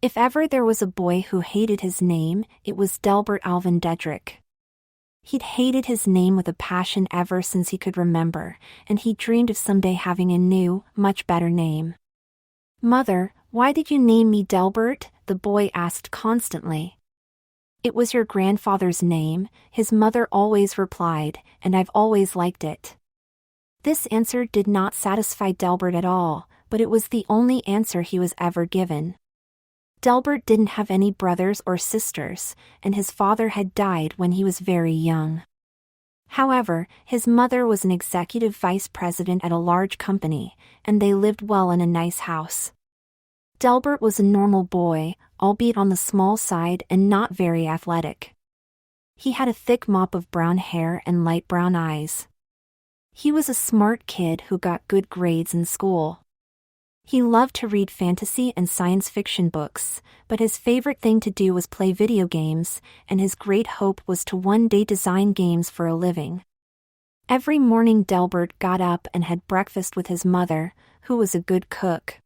If ever there was a boy who hated his name, it was Delbert Alvin Dedrick. He'd hated his name with a passion ever since he could remember, and he dreamed of someday having a new, much better name. "Mother, why did you name me Delbert?" the boy asked constantly. "It was your grandfather's name," his mother always replied, "and I've always liked it." This answer did not satisfy Delbert at all, but it was the only answer he was ever given. Delbert didn't have any brothers or sisters, and his father had died when he was very young. However, his mother was an executive vice president at a large company, and they lived well in a nice house. Delbert was a normal boy, albeit on the small side and not very athletic. He had a thick mop of brown hair and light brown eyes. He was a smart kid who got good grades in school. He loved to read fantasy and science fiction books, but his favorite thing to do was play video games, and his great hope was to one day design games for a living. Every morning Delbert got up and had breakfast with his mother, who was a good cook.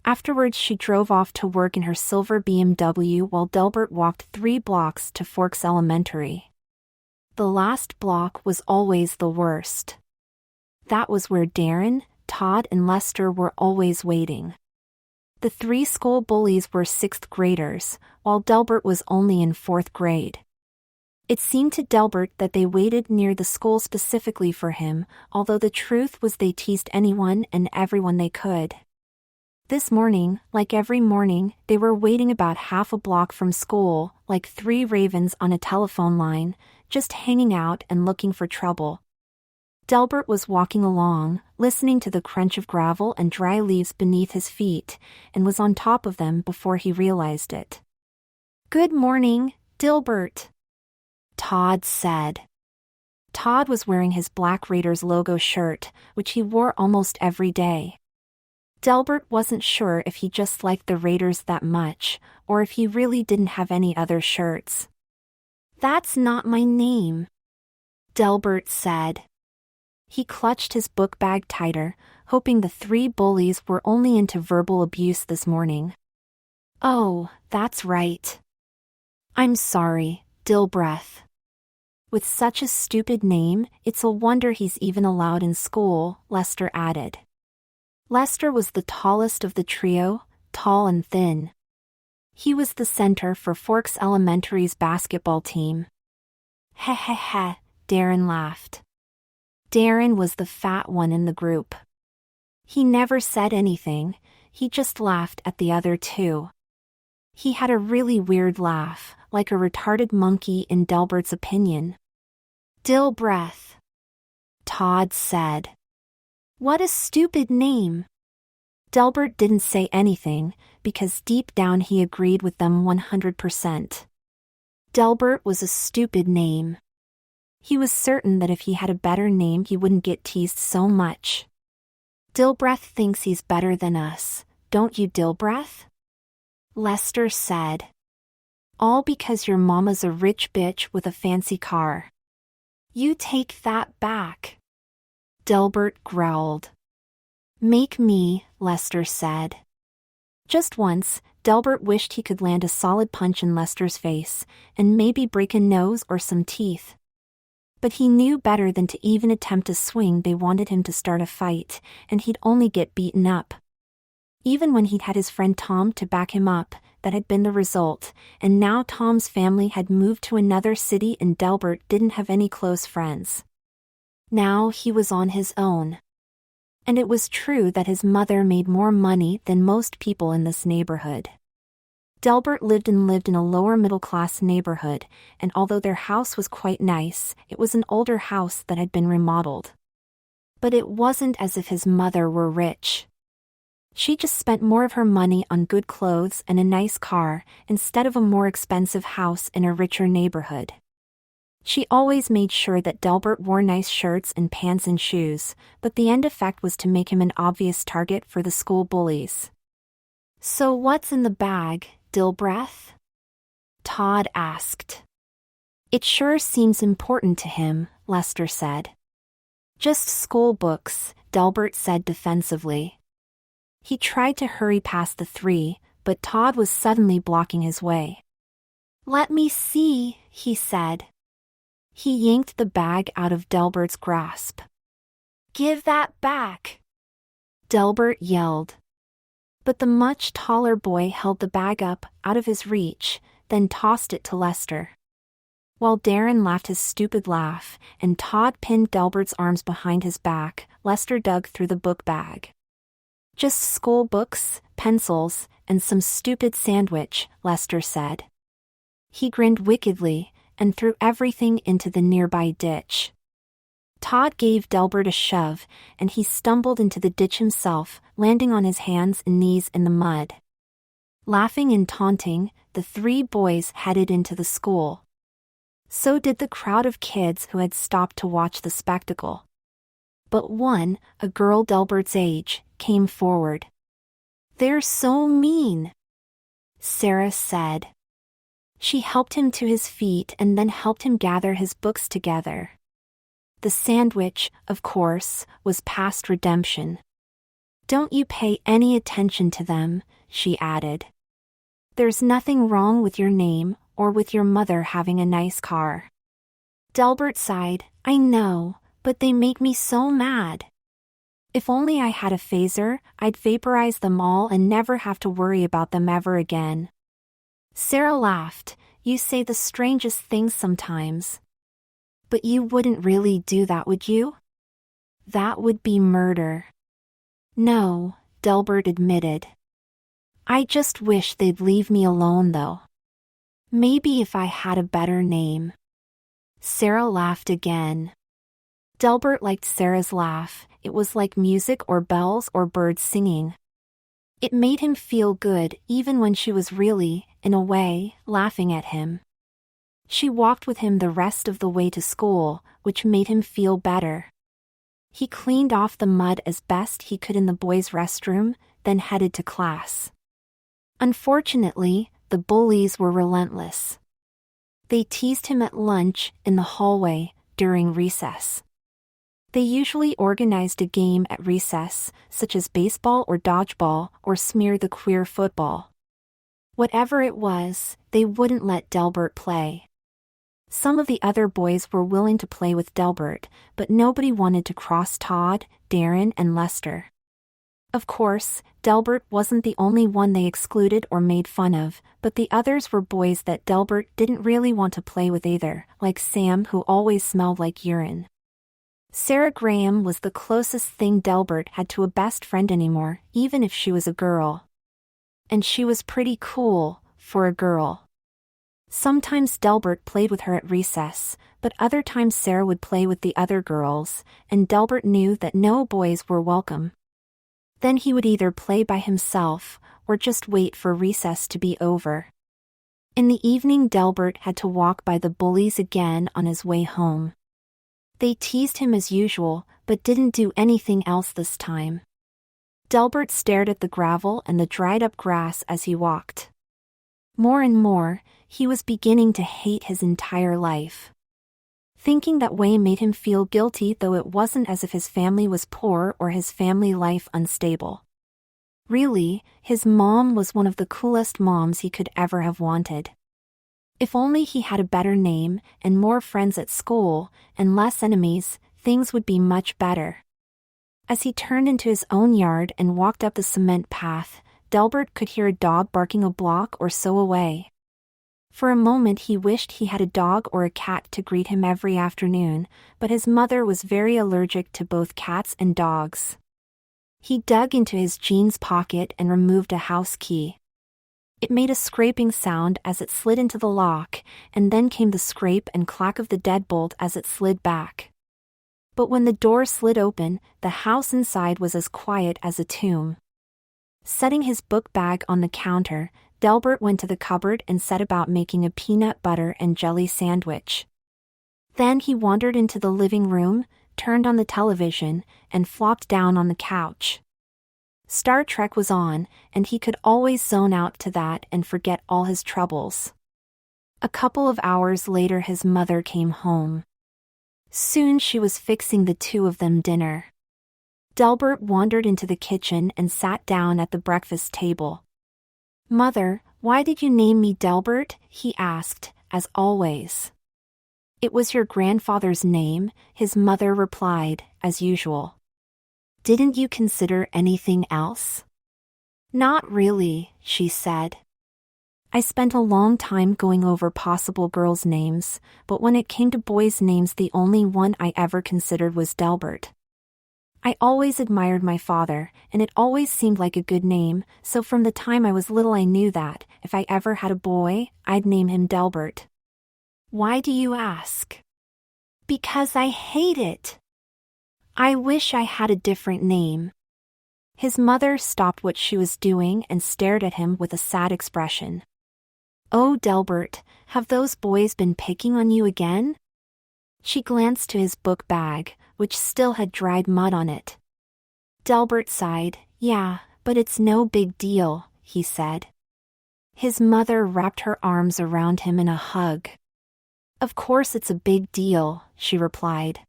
Afterwards she drove off to work in her silver BMW while Delbert walked 3 blocks to Forks Elementary. The last block was always the worst. That was where Darren, Todd and Lester were always waiting. The 3 school bullies were 6th graders, while Delbert was only in 4th grade. It seemed to Delbert that they waited near the school specifically for him, although the truth was they teased anyone and everyone they could. This morning, like every morning, they were waiting about half a block from school, like 3 ravens on a telephone line, just hanging out and looking for trouble. Delbert was walking along, listening to the crunch of gravel and dry leaves beneath his feet, and was on top of them before he realized it. "Good morning, Delbert," Todd said. Todd was wearing his Black Raiders logo shirt, which he wore almost every day. Delbert wasn't sure if he just liked the Raiders that much, or if he really didn't have any other shirts. "That's not my name," Delbert said. He clutched his book bag tighter, hoping the 3 bullies were only into verbal abuse this morning. "Oh, that's right. I'm sorry, Delbert." "With such a stupid name, it's a wonder he's even allowed in school," Lester added. Lester was the tallest of the trio, tall and thin. He was the center for Forks Elementary's basketball team. "Heh heh heh," Darren laughed. Darren was the fat one in the group. He never said anything, he just laughed at the other 2. He had a really weird laugh, like a retarded monkey in Delbert's opinion. "Delbert," Todd said. "What a stupid name." Delbert didn't say anything, because deep down he agreed with them 100%. Delbert was a stupid name. He was certain that if he had a better name he wouldn't get teased so much. "Delbert thinks he's better than us, don't you, Delbert?" Lester said. "All because your mama's a rich bitch with a fancy car." "You take that back," Delbert growled. "Make me," Lester said. Just once, Delbert wished he could land a solid punch in Lester's face, and maybe break a nose or some teeth. But he knew better than to even attempt a swing. They wanted him to start a fight, and he'd only get beaten up. Even when he'd had his friend Tom to back him up, that had been the result, and now Tom's family had moved to another city and Delbert didn't have any close friends. Now he was on his own. And it was true that his mother made more money than most people in this neighborhood. Delbert lived in a lower middle-class neighborhood, and although their house was quite nice, it was an older house that had been remodeled. But it wasn't as if his mother were rich. She just spent more of her money on good clothes and a nice car, instead of a more expensive house in a richer neighborhood. She always made sure that Delbert wore nice shirts and pants and shoes, but the end effect was to make him an obvious target for the school bullies. "So what's in the bag, Delbert?" Todd asked. "It sure seems important to him," Lester said. "Just school books," Delbert said defensively. He tried to hurry past the 3, but Todd was suddenly blocking his way. "Let me see," he said. He yanked the bag out of Delbert's grasp. "Give that back!" Delbert yelled. But the much taller boy held the bag up, out of his reach, then tossed it to Lester. While Darren laughed his stupid laugh, and Todd pinned Delbert's arms behind his back, Lester dug through the book bag. "Just school books, pencils, and some stupid sandwich," Lester said. He grinned wickedly, and threw everything into the nearby ditch. Todd gave Delbert a shove, and he stumbled into the ditch himself, landing on his hands and knees in the mud. Laughing and taunting, the three boys headed into the school. So did the crowd of kids who had stopped to watch the spectacle. But one, a girl Delbert's age, came forward. "They're so mean," Sarah said. She helped him to his feet and then helped him gather his books together. The sandwich, of course, was past redemption. "Don't you pay any attention to them," she added. "There's nothing wrong with your name, or with your mother having a nice car." Delbert sighed. "I know, but they make me so mad. If only I had a phaser, I'd vaporize them all and never have to worry about them ever again." Sarah laughed. "You say the strangest things sometimes. But you wouldn't really do that, would you? That would be murder." "No," Delbert admitted. "I just wish they'd leave me alone though. Maybe if I had a better name." Sarah laughed again. Delbert liked Sarah's laugh. It was like music or bells or birds singing. It made him feel good even when she was really, in a way, laughing at him. She walked with him the rest of the way to school, which made him feel better. He cleaned off the mud as best he could in the boys' restroom, then headed to class. Unfortunately, the bullies were relentless. They teased him at lunch, in the hallway, during recess. They usually organized a game at recess, such as baseball or dodgeball, or smear the queer football. Whatever it was, they wouldn't let Delbert play. Some of the other boys were willing to play with Delbert, but nobody wanted to cross Todd, Darren, and Lester. Of course, Delbert wasn't the only one they excluded or made fun of, but the others were boys that Delbert didn't really want to play with either, like Sam, who always smelled like urine. Sarah Graham was the closest thing Delbert had to a best friend anymore, even if she was a girl. And she was pretty cool, for a girl. Sometimes Delbert played with her at recess, but other times Sarah would play with the other girls, and Delbert knew that no boys were welcome. Then he would either play by himself, or just wait for recess to be over. In the evening Delbert had to walk by the bullies again on his way home. They teased him as usual, but didn't do anything else this time. Delbert stared at the gravel and the dried-up grass as he walked. More and more, he was beginning to hate his entire life. Thinking that way made him feel guilty, though it wasn't as if his family was poor or his family life unstable. Really, his mom was one of the coolest moms he could ever have wanted. If only he had a better name, and more friends at school, and less enemies, things would be much better. As he turned into his own yard and walked up the cement path, Delbert could hear a dog barking a block or so away. For a moment he wished he had a dog or a cat to greet him every afternoon, but his mother was very allergic to both cats and dogs. He dug into his jeans pocket and removed a house key. It made a scraping sound as it slid into the lock, and then came the scrape and clack of the deadbolt as it slid back. But when the door slid open, the house inside was as quiet as a tomb. Setting his book bag on the counter, Delbert went to the cupboard and set about making a peanut butter and jelly sandwich. Then he wandered into the living room, turned on the television, and flopped down on the couch. Star Trek was on, and he could always zone out to that and forget all his troubles. A couple of hours later his mother came home. Soon she was fixing the two of them dinner. Delbert wandered into the kitchen and sat down at the breakfast table. "Mother, why did you name me Delbert?" he asked, as always. "It was your grandfather's name," his mother replied, as usual. "Didn't you consider anything else?" "Not really," she said. "I spent a long time going over possible girls' names, but when it came to boys' names the only one I ever considered was Delbert. I always admired my father, and it always seemed like a good name, so from the time I was little I knew that, if I ever had a boy, I'd name him Delbert." "Why do you ask?" "Because I hate it. I wish I had a different name." His mother stopped what she was doing and stared at him with a sad expression. "Oh, Delbert, have those boys been picking on you again?" She glanced to his book bag, which still had dried mud on it. Delbert sighed. "Yeah, but it's no big deal," he said. His mother wrapped her arms around him in a hug. "Of course it's a big deal," she replied.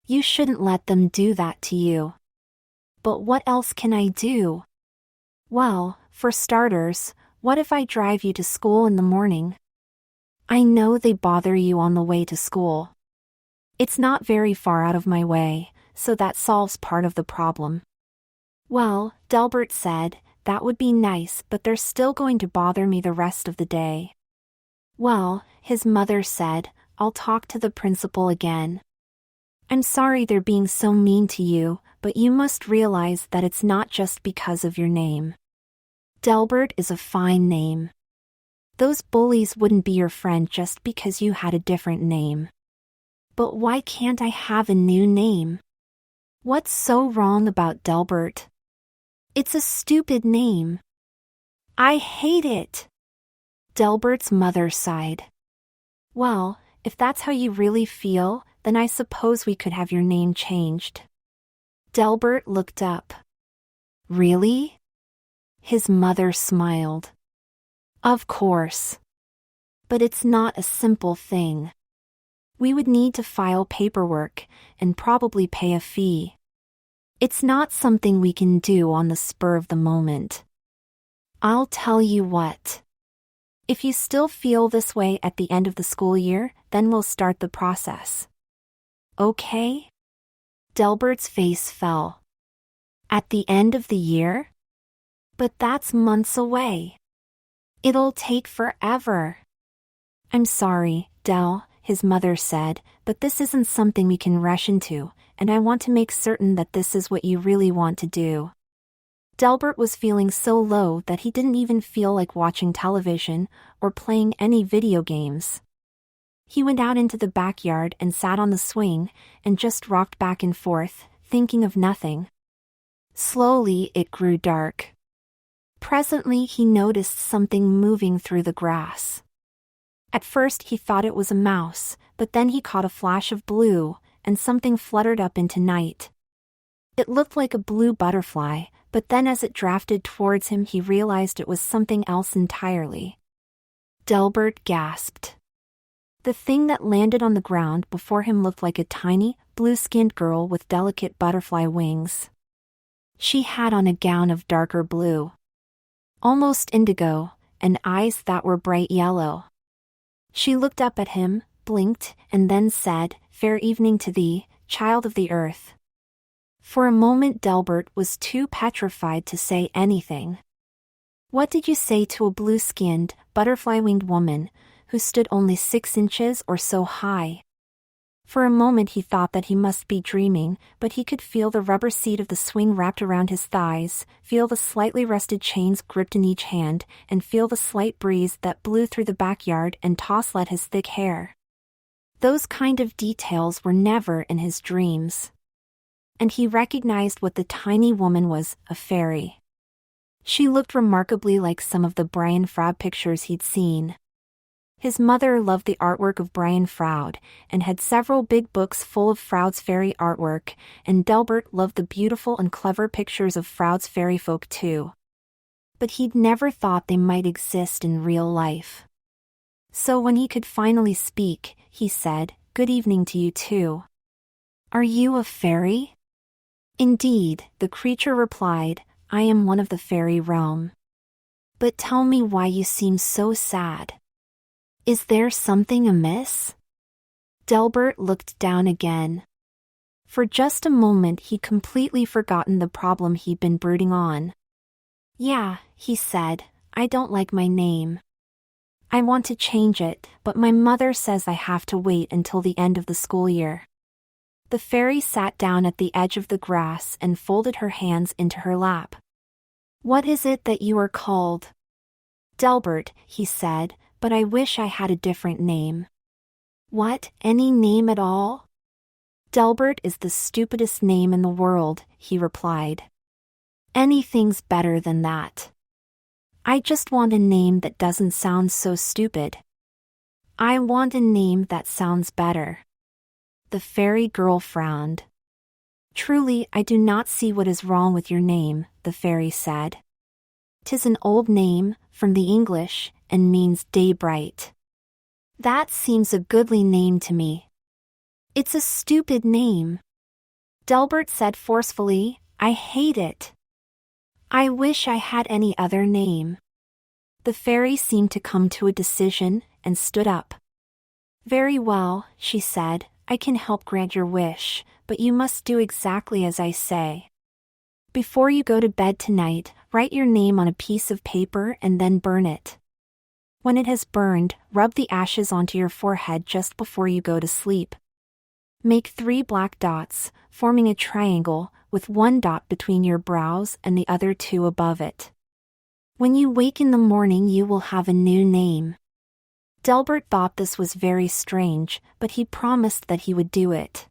"You shouldn't let them do that to you." "But what else can I do?" "Well, for starters, what if I drive you to school in the morning? I know they bother you on the way to school. It's not very far out of my way, so that solves part of the problem." "Well," Delbert said, "that would be nice, but they're still going to bother me the rest of the day." "Well," his mother said, "I'll talk to the principal again. I'm sorry they're being so mean to you, but you must realize that it's not just because of your name. Delbert is a fine name. Those bullies wouldn't be your friend just because you had a different name." "But why can't I have a new name? What's so wrong about Delbert? It's a stupid name. I hate it." Delbert's mother sighed. "Well, if that's how you really feel, then I suppose we could have your name changed." Delbert looked up. "Really?" His mother smiled. "Of course. But it's not a simple thing. We would need to file paperwork, and probably pay a fee. It's not something we can do on the spur of the moment. I'll tell you what. If you still feel this way at the end of the school year, then we'll start the process. Okay?" Delbert's face fell. "At the end of the year? But that's months away. It'll take forever." "I'm sorry, Del," his mother said, "but this isn't something we can rush into, and I want to make certain that this is what you really want to do." Delbert was feeling so low that he didn't even feel like watching television or playing any video games. He went out into the backyard and sat on the swing and just rocked back and forth, thinking of nothing. Slowly it grew dark. Presently he noticed something moving through the grass. At first he thought it was a mouse, but then he caught a flash of blue, and something fluttered up into night. It looked like a blue butterfly, but then as it drafted towards him he realized it was something else entirely. Delbert gasped. The thing that landed on the ground before him looked like a tiny, blue-skinned girl with delicate butterfly wings. She had on a gown of darker blue, almost indigo, and eyes that were bright yellow. She looked up at him, blinked, and then said, "Fair evening to thee, child of the earth." For a moment Delbert was too petrified to say anything. What did you say to a blue-skinned, butterfly-winged woman, who stood only 6 inches or so high? For a moment he thought that he must be dreaming, but he could feel the rubber seat of the swing wrapped around his thighs, feel the slightly rusted chains gripped in each hand, and feel the slight breeze that blew through the backyard and touslet his thick hair. Those kind of details were never in his dreams. And he recognized what the tiny woman was, a fairy. She looked remarkably like some of the Brian Froud pictures he'd seen. His mother loved the artwork of Brian Froud, and had several big books full of Froud's fairy artwork, and Delbert loved the beautiful and clever pictures of Froud's fairy folk too. But he'd never thought they might exist in real life. So when he could finally speak, he said, "Good evening to you too. Are you a fairy?" "Indeed," the creature replied, "I am one of the fairy realm." But tell me why you seem so sad. Is there something amiss? Delbert looked down again. For just a moment he'd completely forgotten the problem he'd been brooding on. Yeah, he said, I don't like my name. I want to change it, but my mother says I have to wait until the end of the school year. The fairy sat down at the edge of the grass and folded her hands into her lap. What is it that you are called? Delbert, he said, but I wish I had a different name. What, any name at all? Delbert is the stupidest name in the world, he replied. Anything's better than that. I just want a name that doesn't sound so stupid. I want a name that sounds better. The fairy girl frowned. Truly, I do not see what is wrong with your name, the fairy said. 'Tis an old name, from the English, and means day bright. That seems a goodly name to me. It's a stupid name. Delbert said forcefully, I hate it. I wish I had any other name. The fairy seemed to come to a decision, and stood up. Very well, she said, I can help grant your wish, but you must do exactly as I say. Before you go to bed tonight, write your name on a piece of paper and then burn it. When it has burned, rub the ashes onto your forehead just before you go to sleep. Make 3 black dots, forming a triangle, with 1 dot between your brows and the other 2 above it. When you wake in the morning you will have a new name. Delbert thought this was very strange, but he promised that he would do it.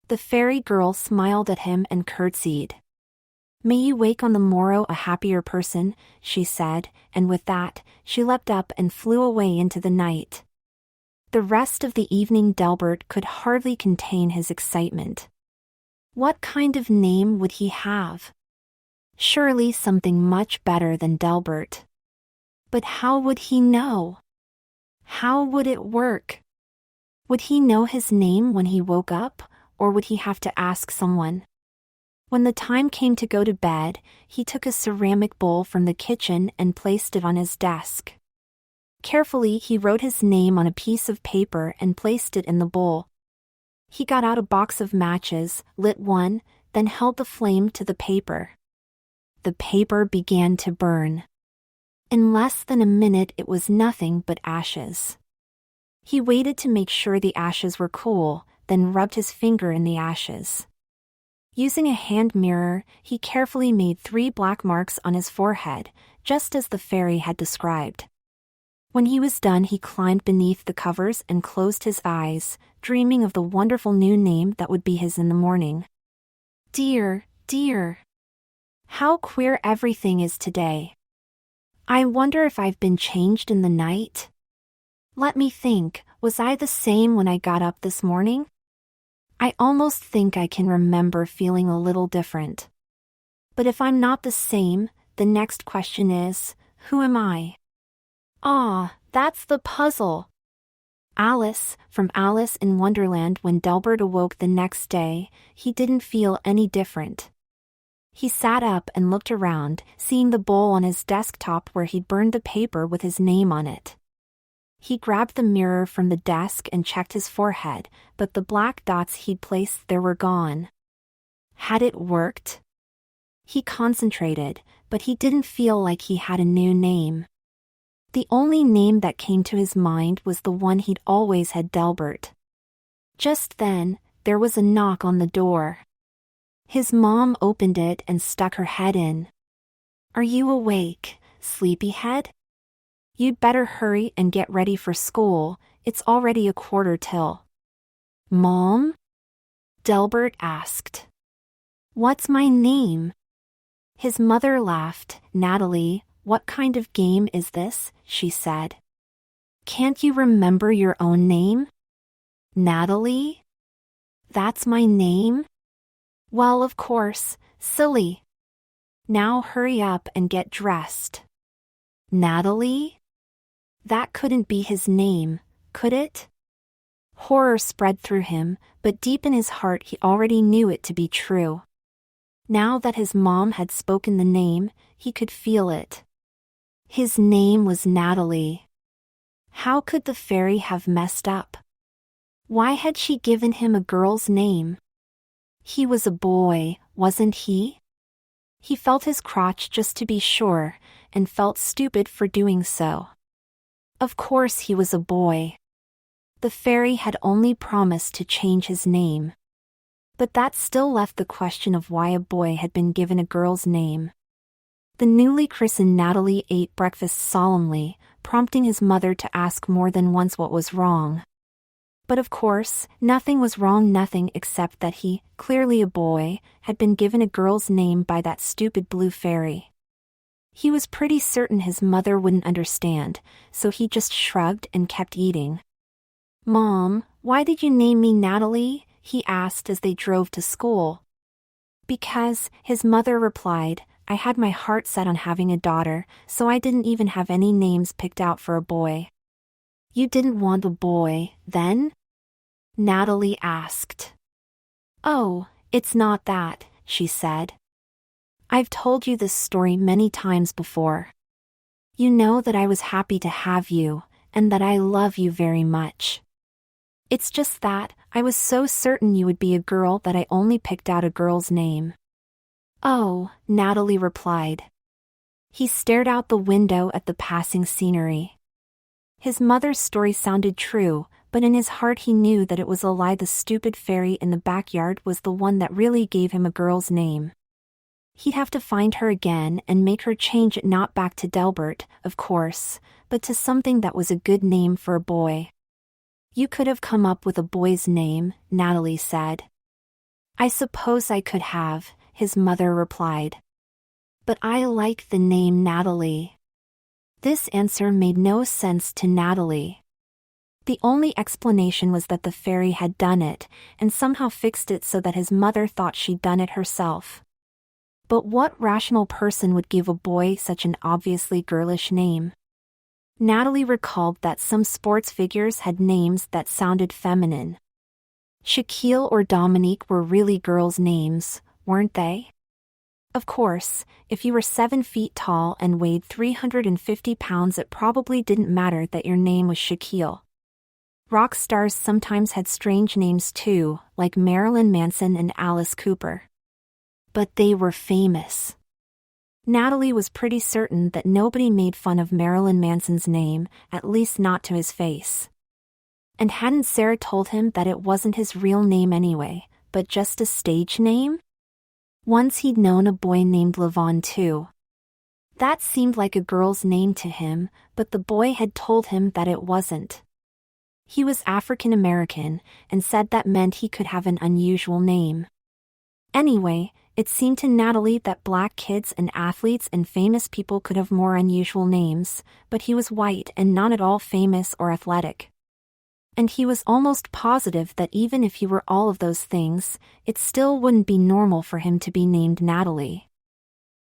The fairy girl smiled at him and curtsied. May you wake on the morrow a happier person, she said, and with that, she leapt up and flew away into the night. The rest of the evening Delbert could hardly contain his excitement. What kind of name would he have? Surely something much better than Delbert. But how would he know? How would it work? Would he know his name when he woke up, or would he have to ask someone? When the time came to go to bed, he took a ceramic bowl from the kitchen and placed it on his desk. Carefully he wrote his name on a piece of paper and placed it in the bowl. He got out a box of matches, lit one, then held the flame to the paper. The paper began to burn. In less than a minute it was nothing but ashes. He waited to make sure the ashes were cool, then rubbed his finger in the ashes. Using a hand mirror, he carefully made 3 black marks on his forehead, just as the fairy had described. When he was done he climbed beneath the covers and closed his eyes, dreaming of the wonderful new name that would be his in the morning. Dear, dear. How queer everything is today. I wonder if I've been changed in the night? Let me think, was I the same when I got up this morning? I almost think I can remember feeling a little different. But if I'm not the same, the next question is, who am I? Ah, that's the puzzle. Alice, from Alice in Wonderland. When Delbert awoke the next day, he didn't feel any different. He sat up and looked around, seeing the bowl on his desktop where he'd burned the paper with his name on it. He grabbed the mirror from the desk and checked his forehead, but the black dots he'd placed there were gone. Had it worked? He concentrated, but he didn't feel like he had a new name. The only name that came to his mind was the one he'd always had, Delbert. Just then, there was a knock on the door. His mom opened it and stuck her head in. Are you awake, sleepyhead? You'd better hurry and get ready for school, it's already 1:15. Mom? Delbert asked. What's my name? His mother laughed. Natalie, what kind of game is this? She said. Can't you remember your own name? Natalie? That's my name? Well, of course, silly. Now hurry up and get dressed. Natalie? That couldn't be his name, could it? Horror spread through him, but deep in his heart he already knew it to be true. Now that his mom had spoken the name, he could feel it. His name was Natalie. How could the fairy have messed up? Why had she given him a girl's name? He was a boy, wasn't he? He felt his crotch just to be sure, and felt stupid for doing so. Of course he was a boy. The fairy had only promised to change his name. But that still left the question of why a boy had been given a girl's name. The newly christened Natalie ate breakfast solemnly, prompting his mother to ask more than once what was wrong. But of course, nothing was wrong, nothing except that he, clearly a boy, had been given a girl's name by that stupid blue fairy. He was pretty certain his mother wouldn't understand, so he just shrugged and kept eating. "Mom, why did you name me Natalie?" he asked as they drove to school. "Because," his mother replied, "I had my heart set on having a daughter, so I didn't even have any names picked out for a boy." "You didn't want a boy, then?" Natalie asked. "Oh, it's not that," she said. "I've told you this story many times before. You know that I was happy to have you, and that I love you very much. It's just that, I was so certain you would be a girl that I only picked out a girl's name." "Oh," Natalie replied. He stared out the window at the passing scenery. His mother's story sounded true, but in his heart he knew that it was a lie. The stupid fairy in the backyard was the one that really gave him a girl's name. He'd have to find her again and make her change it, not back to Delbert, of course, but to something that was a good name for a boy. "You could have come up with a boy's name," Natalie said. "I suppose I could have," his mother replied. "But I like the name Natalie." This answer made no sense to Natalie. The only explanation was that the fairy had done it, and somehow fixed it so that his mother thought she'd done it herself. But what rational person would give a boy such an obviously girlish name? Natalie recalled that some sports figures had names that sounded feminine. Shaquille or Dominique were really girls' names, weren't they? Of course, if you were 7 feet tall and weighed 350 pounds, it probably didn't matter that your name was Shaquille. Rock stars sometimes had strange names too, like Marilyn Manson and Alice Cooper. But they were famous. Natalie was pretty certain that nobody made fun of Marilyn Manson's name, at least not to his face. And hadn't Sarah told him that it wasn't his real name anyway, but just a stage name? Once he'd known a boy named Levon too. That seemed like a girl's name to him, but the boy had told him that it wasn't. He was African American, and said that meant he could have an unusual name. Anyway, it seemed to Natalie that black kids and athletes and famous people could have more unusual names, but he was white and not at all famous or athletic. And he was almost positive that even if he were all of those things, it still wouldn't be normal for him to be named Natalie.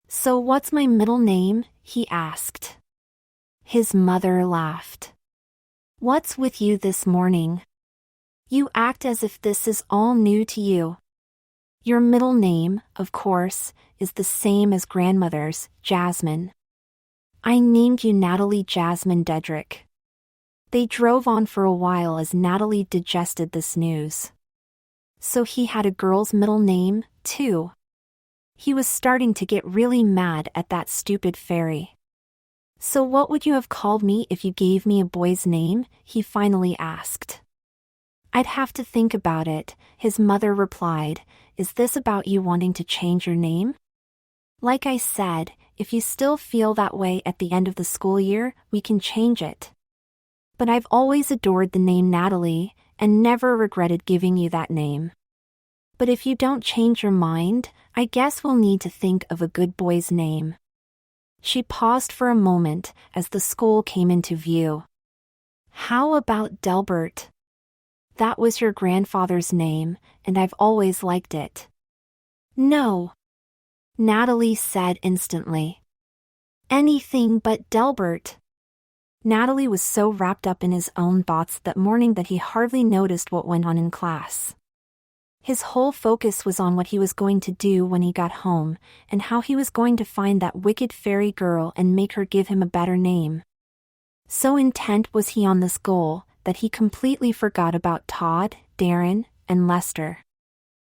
"So what's my middle name?" he asked. His mother laughed. "What's with you this morning? You act as if this is all new to you. Your middle name, of course, is the same as grandmother's, Jasmine. I named you Natalie Jasmine Dedrick." They drove on for a while as Natalie digested this news. So he had a girl's middle name, too. He was starting to get really mad at that stupid fairy. "So what would you have called me if you gave me a boy's name?" he finally asked. "I'd have to think about it," his mother replied. "Is this about you wanting to change your name?" "Like I said, if you still feel that way at the end of the school year, we can change it. But I've always adored the name Natalie, and never regretted giving you that name. But if you don't change your mind, I guess we'll need to think of a good boy's name." She paused for a moment as the school came into view. "How about Delbert? That was your grandfather's name, and I've always liked it." "No," Natalie said instantly. "Anything but Delbert." Natalie was so wrapped up in his own thoughts that morning that he hardly noticed what went on in class. His whole focus was on what he was going to do when he got home, and how he was going to find that wicked fairy girl and make her give him a better name. So intent was he on this goal, that he completely forgot about Todd, Darren, and Lester.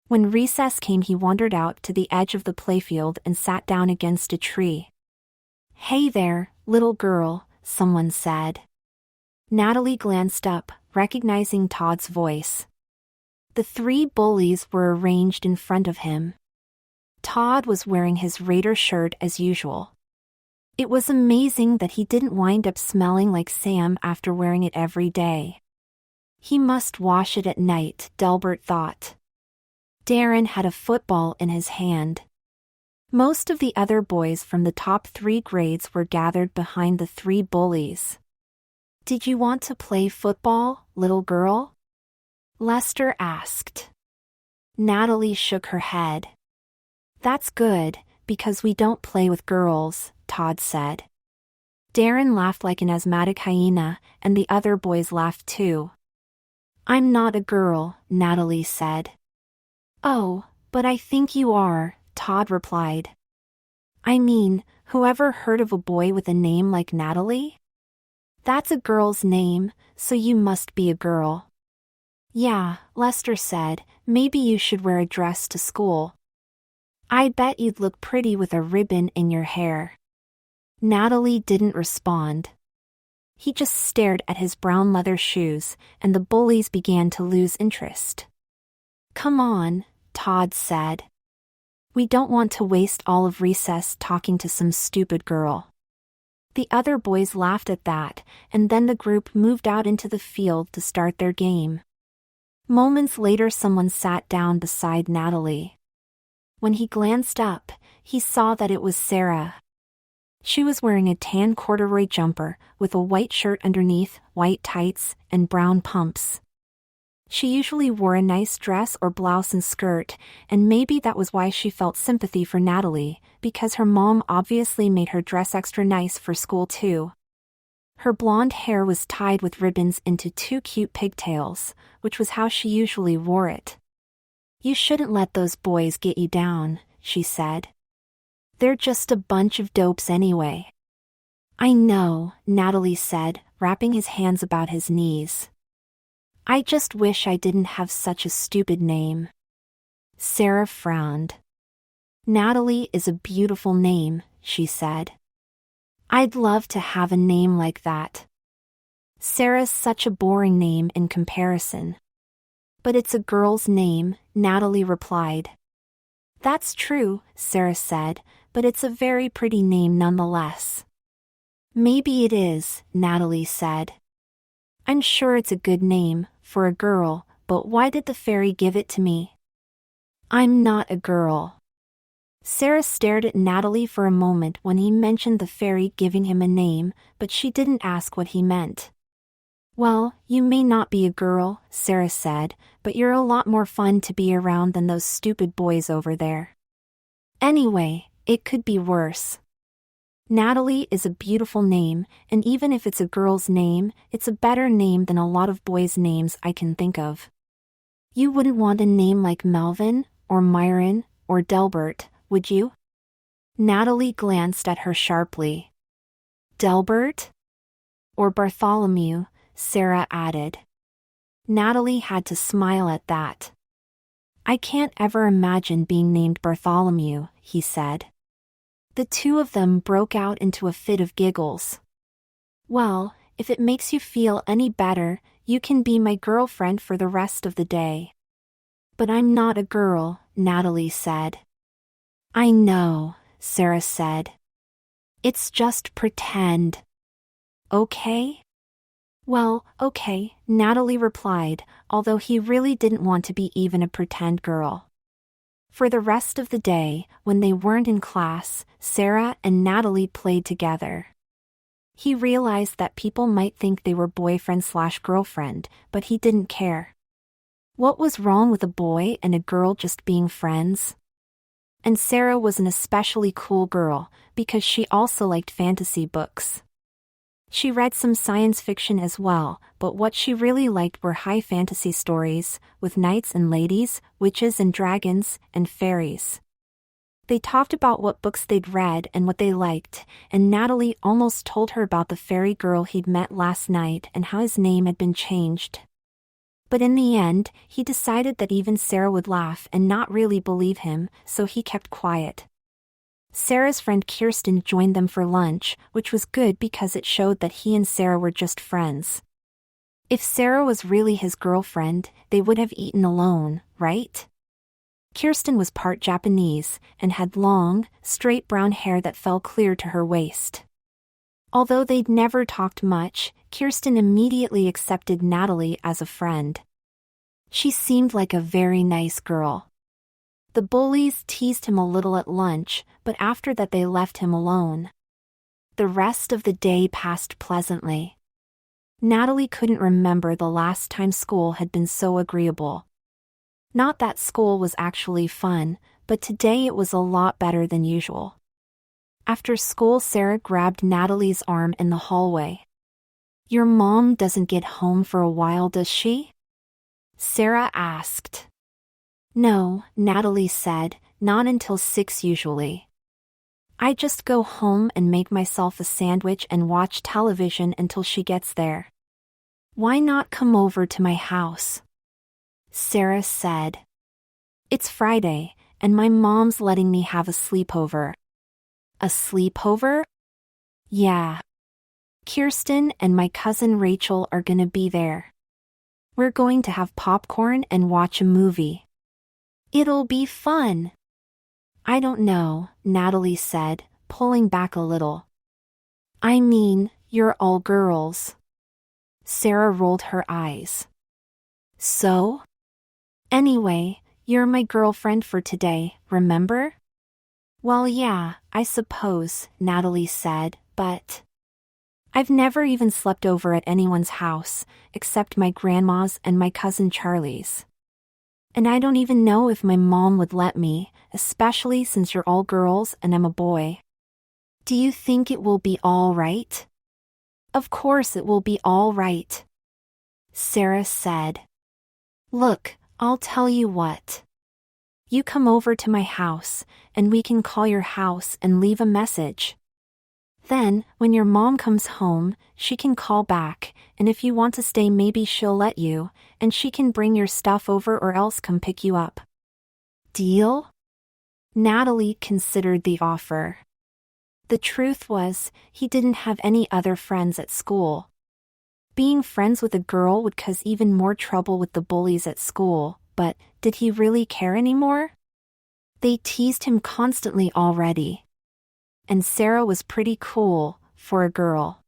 When recess came, he wandered out to the edge of the playfield and sat down against a tree. "Hey there, little girl," someone said. Natalie glanced up, recognizing Todd's voice. The three bullies were arranged in front of him. Todd was wearing his Raider shirt as usual. It was amazing that he didn't wind up smelling like Sam after wearing it every day. He must wash it at night, Delbert thought. Darren had a football in his hand. Most of the other boys from the top 3 grades were gathered behind the 3 bullies. "Did you want to play football, little girl?" Lester asked. Natalie shook her head. "That's good, because we don't play with girls," Todd said. Darren laughed like an asthmatic hyena, and the other boys laughed too. "I'm not a girl," Natalie said. "Oh, but I think you are," Todd replied. "I mean, whoever heard of a boy with a name like Natalie? That's a girl's name, so you must be a girl." "Yeah," Lester said, "maybe you should wear a dress to school. I bet you'd look pretty with a ribbon in your hair." Natalie didn't respond. He just stared at his brown leather shoes, and the bullies began to lose interest. "Come on," Todd said. "We don't want to waste all of recess talking to some stupid girl." The other boys laughed at that, and then the group moved out into the field to start their game. Moments later, someone sat down beside Natalie. When he glanced up, he saw that it was Sarah. She was wearing a tan corduroy jumper, with a white shirt underneath, white tights, and brown pumps. She usually wore a nice dress or blouse and skirt, and maybe that was why she felt sympathy for Natalie, because her mom obviously made her dress extra nice for school too. Her blonde hair was tied with ribbons into 2 cute pigtails, which was how she usually wore it. "You shouldn't let those boys get you down," she said. "They're just a bunch of dopes anyway." "I know," Natalie said, wrapping his hands about his knees. "I just wish I didn't have such a stupid name." Sarah frowned. "Natalie is a beautiful name," she said. "I'd love to have a name like that." "Sarah's such a boring name in comparison." "But it's a girl's name," Natalie replied. "That's true," Sarah said, "but it's a very pretty name nonetheless." "Maybe it is," Natalie said. "I'm sure it's a good name, for a girl, but why did the fairy give it to me?" "I'm not a girl." Sarah stared at Natalie for a moment when he mentioned the fairy giving him a name, but she didn't ask what he meant. "Well, you may not be a girl," Sarah said, "but you're a lot more fun to be around than those stupid boys over there. Anyway, it could be worse. Natalie is a beautiful name, and even if it's a girl's name, it's a better name than a lot of boys' names I can think of. You wouldn't want a name like Melvin, or Myron, or Delbert, would you?" Natalie glanced at her sharply. "Delbert? Or Bartholomew," Sarah added. Natalie had to smile at that. "I can't ever imagine being named Bartholomew," he said. The two of them broke out into a fit of giggles. "Well, if it makes you feel any better, you can be my girlfriend for the rest of the day." "But I'm not a girl," Natalie said. "I know," Sarah said. "It's just pretend. Okay?" "Well, okay," Natalie replied, although he really didn't want to be even a pretend girl. For the rest of the day, when they weren't in class, Sarah and Natalie played together. He realized that people might think they were boyfriend/girlfriend, but he didn't care. What was wrong with a boy and a girl just being friends? And Sarah was an especially cool girl, because she also liked fantasy books. She read some science fiction as well, but what she really liked were high fantasy stories, with knights and ladies, witches and dragons, and fairies. They talked about what books they'd read and what they liked, and Natalie almost told her about the fairy girl he'd met last night and how his name had been changed. But in the end, he decided that even Sarah would laugh and not really believe him, so he kept quiet. Sarah's friend Kirsten joined them for lunch, which was good because it showed that he and Sarah were just friends. If Sarah was really his girlfriend, they would have eaten alone, right? Kirsten was part Japanese, and had long, straight brown hair that fell clear to her waist. Although they'd never talked much, Kirsten immediately accepted Natalie as a friend. She seemed like a very nice girl. The bullies teased him a little at lunch, but after that they left him alone. The rest of the day passed pleasantly. Natalie couldn't remember the last time school had been so agreeable. Not that school was actually fun, but today it was a lot better than usual. After school, Sarah grabbed Natalie's arm in the hallway. "Your mom doesn't get home for a while, does she?" Sarah asked. "No," Natalie said, "not until 6 usually. I just go home and make myself a sandwich and watch television until she gets there." "Why not come over to my house?" Sarah said. "It's Friday, and my mom's letting me have a sleepover." "A sleepover?" "Yeah. Kirsten and my cousin Rachel are gonna be there. We're going to have popcorn and watch a movie. It'll be fun." "I don't know," Natalie said, pulling back a little. "I mean, you're all girls." Sarah rolled her eyes. "So? Anyway, you're my girlfriend for today, remember?" "Well, yeah, I suppose," Natalie said, "but I've never even slept over at anyone's house, except my grandma's and my cousin Charlie's. And I don't even know if my mom would let me, especially since you're all girls and I'm a boy. Do you think it will be all right?" "Of course it will be all right," Sarah said. "Look, I'll tell you what. You come over to my house, and we can call your house and leave a message. Then, when your mom comes home, she can call back, and if you want to stay maybe she'll let you, and she can bring your stuff over or else come pick you up. Deal?" Natalie considered the offer. The truth was, he didn't have any other friends at school. Being friends with a girl would cause even more trouble with the bullies at school, but did he really care anymore? They teased him constantly already. And Sarah was pretty cool, for a girl.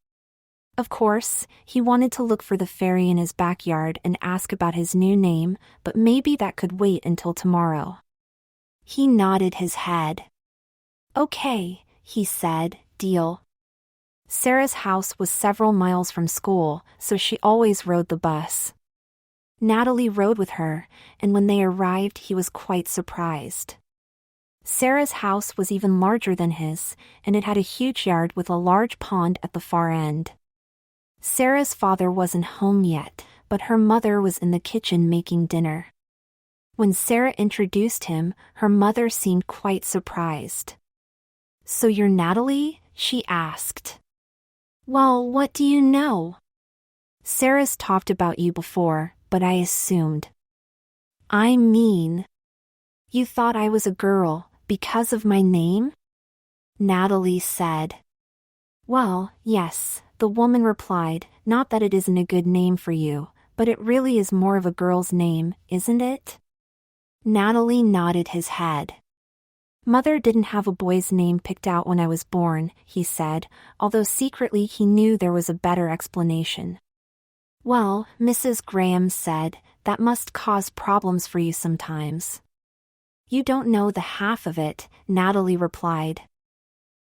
Of course, he wanted to look for the fairy in his backyard and ask about his new name, but maybe that could wait until tomorrow. He nodded his head. "Okay," he said, "deal." Sarah's house was several miles from school, so she always rode the bus. Natalie rode with her, and when they arrived he was quite surprised. Sarah's house was even larger than his, and it had a huge yard with a large pond at the far end. Sarah's father wasn't home yet, but her mother was in the kitchen making dinner. When Sarah introduced him, her mother seemed quite surprised. "So you're Natalie?" she asked. "Well, what do you know?" "Sarah's talked about you before, but I assumed." "I mean, you thought I was a girl, because of my name?" Natalie said. "Well, yes," the woman replied, "not that it isn't a good name for you, but it really is more of a girl's name, isn't it?" Natalie nodded his head. "Mother didn't have a boy's name picked out when I was born," he said, although secretly he knew there was a better explanation. "Well," Mrs. Graham said, "that must cause problems for you sometimes." "You don't know the half of it," Natalie replied.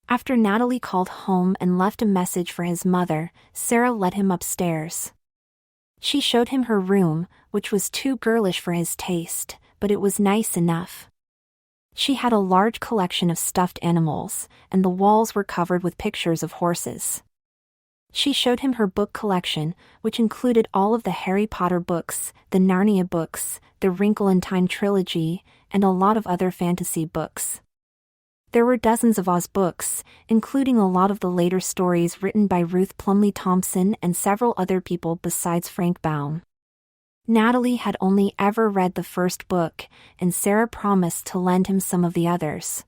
After Natalie called home and left a message for his mother, Sarah led him upstairs. She showed him her room, which was too girlish for his taste, but it was nice enough. She had a large collection of stuffed animals, and the walls were covered with pictures of horses. She showed him her book collection, which included all of the Harry Potter books, the Narnia books, the Wrinkle in Time trilogy, and a lot of other fantasy books. There were dozens of Oz books, including a lot of the later stories written by Ruth Plumley Thompson and several other people besides Frank Baum. Natalie had only ever read the first book, and Sarah promised to lend him some of the others.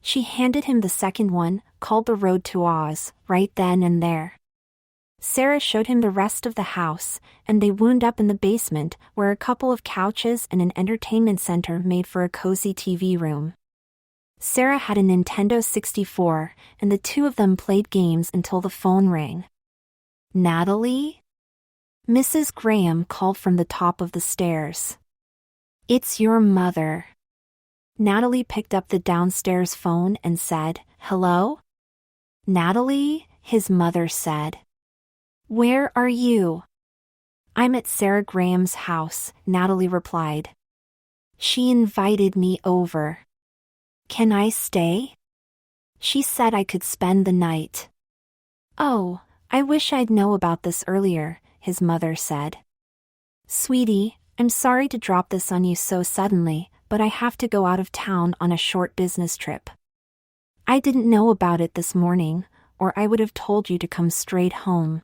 She handed him the second one, called The Road to Oz, right then and there. Sarah showed him the rest of the house, and they wound up in the basement, where a couple of couches and an entertainment center made for a cozy TV room. Sarah had a Nintendo 64, and the two of them played games until the phone rang. "Natalie?" Mrs. Graham called from the top of the stairs. "It's your mother." Natalie picked up the downstairs phone and said, "Hello?" "Natalie?" his mother said. "Where are you?" "I'm at Sarah Graham's house," Natalie replied. "She invited me over. Can I stay?" "She said I could spend the night." "Oh, I wish I'd know about this earlier," his mother said. "Sweetie, I'm sorry to drop this on you so suddenly, but I have to go out of town on a short business trip. I didn't know about it this morning, or I would have told you to come straight home.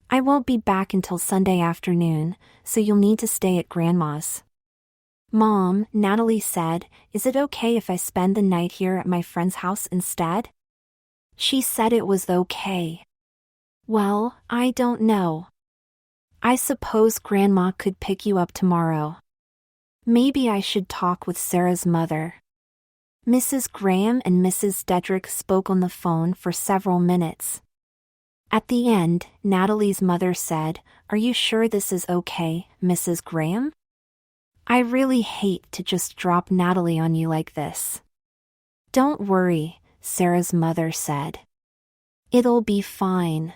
I won't be back until Sunday afternoon, so you'll need to stay at Grandma's." "Mom," Natalie said, "is it okay if I spend the night here at my friend's house instead?" She said it was okay. "Well, I don't know. I suppose Grandma could pick you up tomorrow. Maybe I should talk with Sarah's mother." Mrs. Graham and Mrs. Dedrick spoke on the phone for several minutes. At the end, Natalie's mother said, "Are you sure this is okay, Mrs. Graham? I really hate to just drop Natalie on you like this." "Don't worry," Sarah's mother said. "It'll be fine.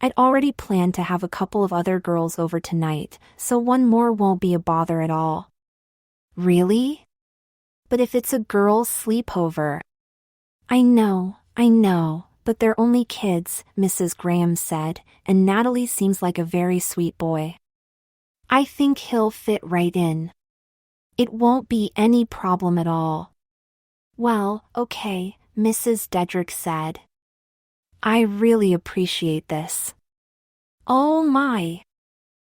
I'd already planned to have a couple of other girls over tonight, so one more won't be a bother at all." "Really? But if it's a girls' sleepover..." I know, but they're only kids," Mrs. Graham said, "and Natalie seems like a very sweet boy. I think he'll fit right in. It won't be any problem at all." "Well, okay," Mrs. Dedrick said. "I really appreciate this. Oh my!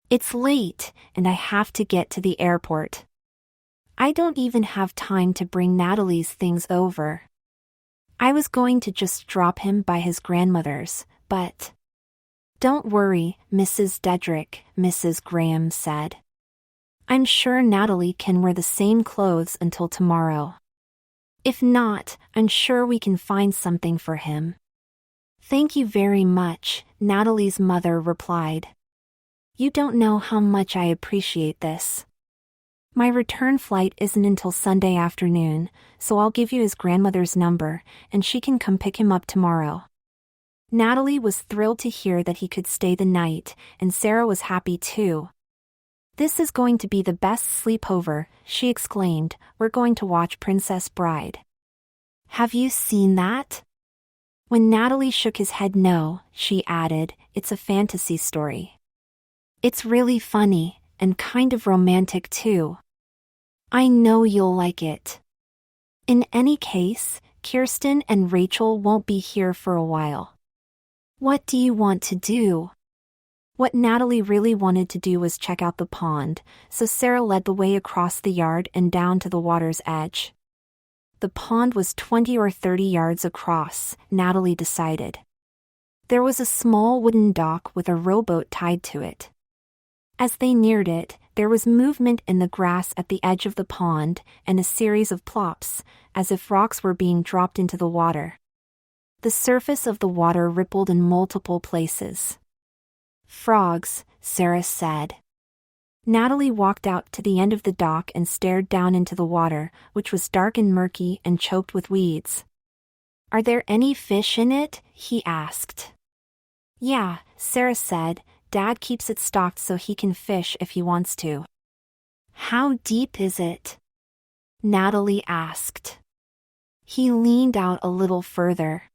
It's late, and I have to get to the airport. I don't even have time to bring Natalie's things over. I was going to just drop him by his grandmother's, but..." "Don't worry, Mrs. Dedrick," Mrs. Graham said. "I'm sure Natalie can wear the same clothes until tomorrow. If not, I'm sure we can find something for him." "Thank you very much," Natalie's mother replied. "You don't know how much I appreciate this. My return flight isn't until Sunday afternoon, so I'll give you his grandmother's number, and she can come pick him up tomorrow." Natalie was thrilled to hear that he could stay the night, and Sarah was happy too. "This is going to be the best sleepover," she exclaimed. "We're going to watch Princess Bride." "Have you seen that?" When Natalie shook his head no, she added, "It's a fantasy story. It's really funny, and kind of romantic too. I know you'll like it. In any case, Kirsten and Rachel won't be here for a while. What do you want to do?" What Natalie really wanted to do was check out the pond, so Sarah led the way across the yard and down to the water's edge. The pond was 20 or 30 yards across, Natalie decided. There was a small wooden dock with a rowboat tied to it. As they neared it, there was movement in the grass at the edge of the pond, and a series of plops, as if rocks were being dropped into the water. The surface of the water rippled in multiple places. "Frogs," Sarah said. Natalie walked out to the end of the dock and stared down into the water, which was dark and murky and choked with weeds. "Are there any fish in it?" he asked. "Yeah," Sarah said. "Dad keeps it stocked so he can fish if he wants to." "How deep is it?" Natalie asked. He leaned out a little further.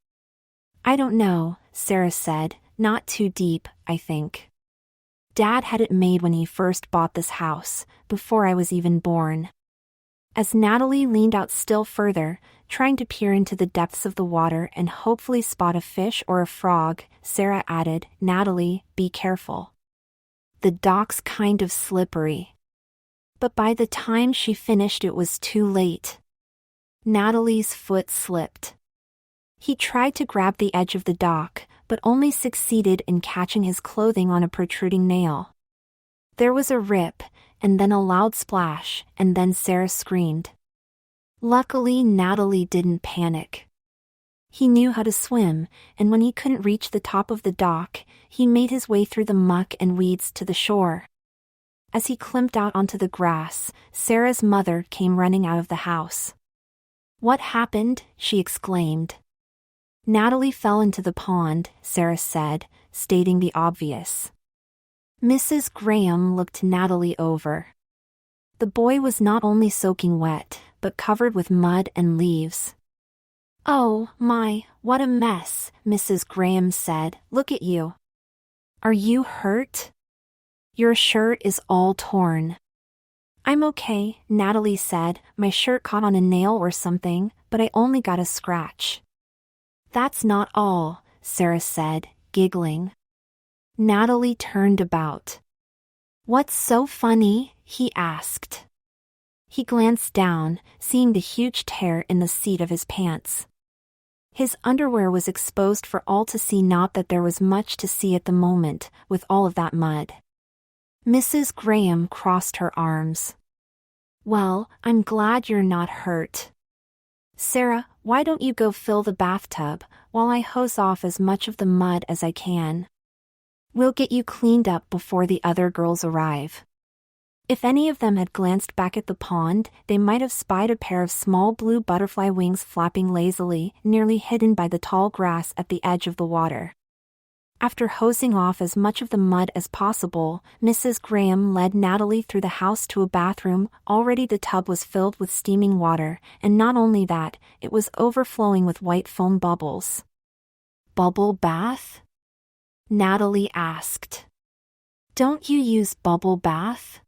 "I don't know," Sarah said, "not too deep, I think. Dad had it made when he first bought this house, before I was even born." As Natalie leaned out still further, trying to peer into the depths of the water and hopefully spot a fish or a frog, Sarah added, "Natalie, be careful. The dock's kind of slippery." But by the time she finished it was too late. Natalie's foot slipped. He tried to grab the edge of the dock, but only succeeded in catching his clothing on a protruding nail. There was a rip, and then a loud splash, and then Sarah screamed. Luckily, Natalie didn't panic. He knew how to swim, and when he couldn't reach the top of the dock, he made his way through the muck and weeds to the shore. As he climbed out onto the grass, Sarah's mother came running out of the house. "What happened?" she exclaimed. "Natalie fell into the pond," Sarah said, stating the obvious. Mrs. Graham looked Natalie over. The boy was not only soaking wet, but covered with mud and leaves. "Oh, my, what a mess," Mrs. Graham said. "Look at you. Are you hurt? Your shirt is all torn." "I'm okay," Natalie said. "My shirt caught on a nail or something, but I only got a scratch." "That's not all," Sarah said, giggling. Natalie turned about. "What's so funny?" he asked. He glanced down, seeing the huge tear in the seat of his pants. His underwear was exposed for all to see, not that there was much to see at the moment, with all of that mud. Mrs. Graham crossed her arms. "Well, I'm glad you're not hurt. Sarah, why don't you go fill the bathtub, while I hose off as much of the mud as I can? We'll get you cleaned up before the other girls arrive." If any of them had glanced back at the pond, they might have spied a pair of small blue butterfly wings flapping lazily, nearly hidden by the tall grass at the edge of the water. After hosing off as much of the mud as possible, Mrs. Graham led Natalie through the house to a bathroom. Already the tub was filled with steaming water, and not only that, it was overflowing with white foam bubbles. "Bubble bath?" Natalie asked. "Don't you use bubble bath?"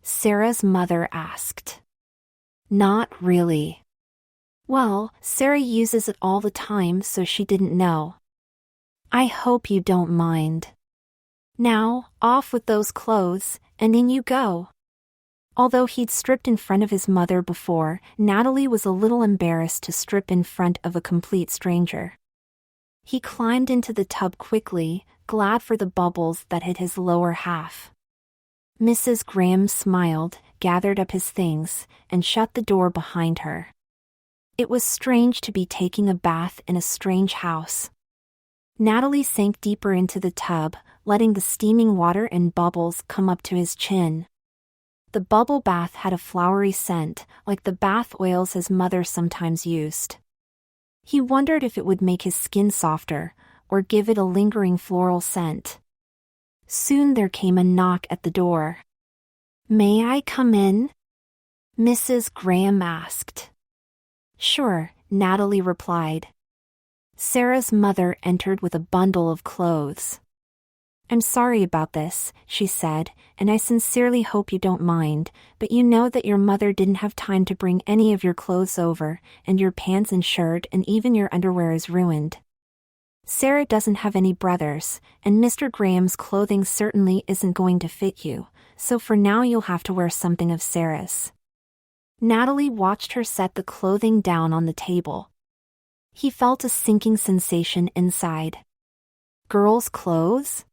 Sarah's mother asked. "Not really." Well, Sarah uses it all the time, so she didn't know. "I hope you don't mind. Now, off with those clothes, and in you go." Although he'd stripped in front of his mother before, Natalie was a little embarrassed to strip in front of a complete stranger. He climbed into the tub quickly, glad for the bubbles that hit his lower half. Mrs. Graham smiled, gathered up his things, and shut the door behind her. It was strange to be taking a bath in a strange house. Natalie sank deeper into the tub, letting the steaming water and bubbles come up to his chin. The bubble bath had a flowery scent, like the bath oils his mother sometimes used. He wondered if it would make his skin softer, or give it a lingering floral scent. Soon there came a knock at the door. "May I come in?" Mrs. Graham asked. "Sure," Natalie replied. Sarah's mother entered with a bundle of clothes. "I'm sorry about this," she said, "and I sincerely hope you don't mind, but you know that your mother didn't have time to bring any of your clothes over, and your pants and shirt and even your underwear is ruined. Sarah doesn't have any brothers, and Mr. Graham's clothing certainly isn't going to fit you, so for now you'll have to wear something of Sarah's." Natalie watched her set the clothing down on the table. He felt a sinking sensation inside. Girls' clothes?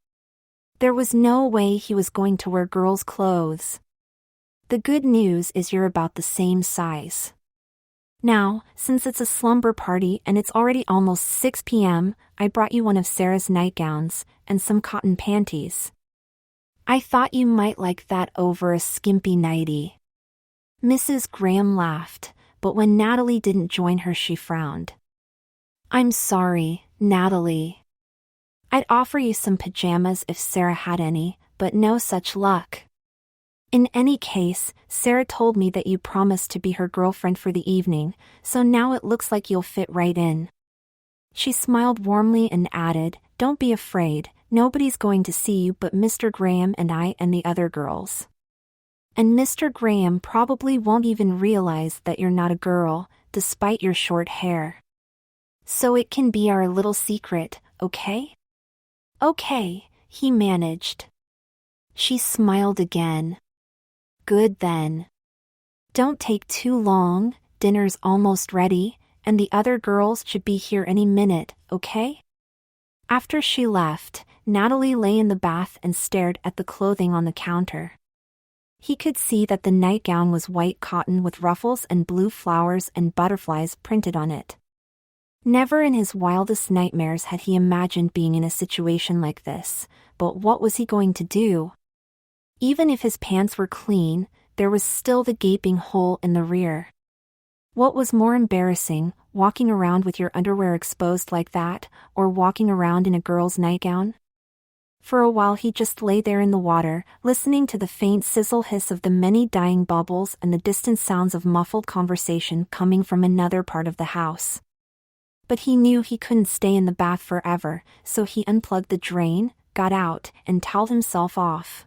There was no way he was going to wear girls' clothes. "The good news is you're about the same size. Now, since it's a slumber party and it's already almost 6 p.m., I brought you one of Sarah's nightgowns, and some cotton panties. I thought you might like that over a skimpy nightie." Mrs. Graham laughed, but when Natalie didn't join her she frowned. "I'm sorry, Natalie. I'd offer you some pajamas if Sarah had any, but no such luck. In any case, Sarah told me that you promised to be her girlfriend for the evening, so now it looks like you'll fit right in." She smiled warmly and added, "Don't be afraid, nobody's going to see you but Mr. Graham and I and the other girls. And Mr. Graham probably won't even realize that you're not a girl, despite your short hair. So it can be our little secret, okay?" "Okay," he managed. She smiled again. "Good then. Don't take too long, dinner's almost ready, and the other girls should be here any minute, okay?" After she left, Natalie lay in the bath and stared at the clothing on the counter. He could see that the nightgown was white cotton with ruffles and blue flowers and butterflies printed on it. Never in his wildest nightmares had he imagined being in a situation like this, but what was he going to do? Even if his pants were clean, there was still the gaping hole in the rear. What was more embarrassing, walking around with your underwear exposed like that, or walking around in a girl's nightgown? For a while he just lay there in the water, listening to the faint sizzle hiss of the many dying bubbles and the distant sounds of muffled conversation coming from another part of the house. But he knew he couldn't stay in the bath forever, so he unplugged the drain, got out, and toweled himself off.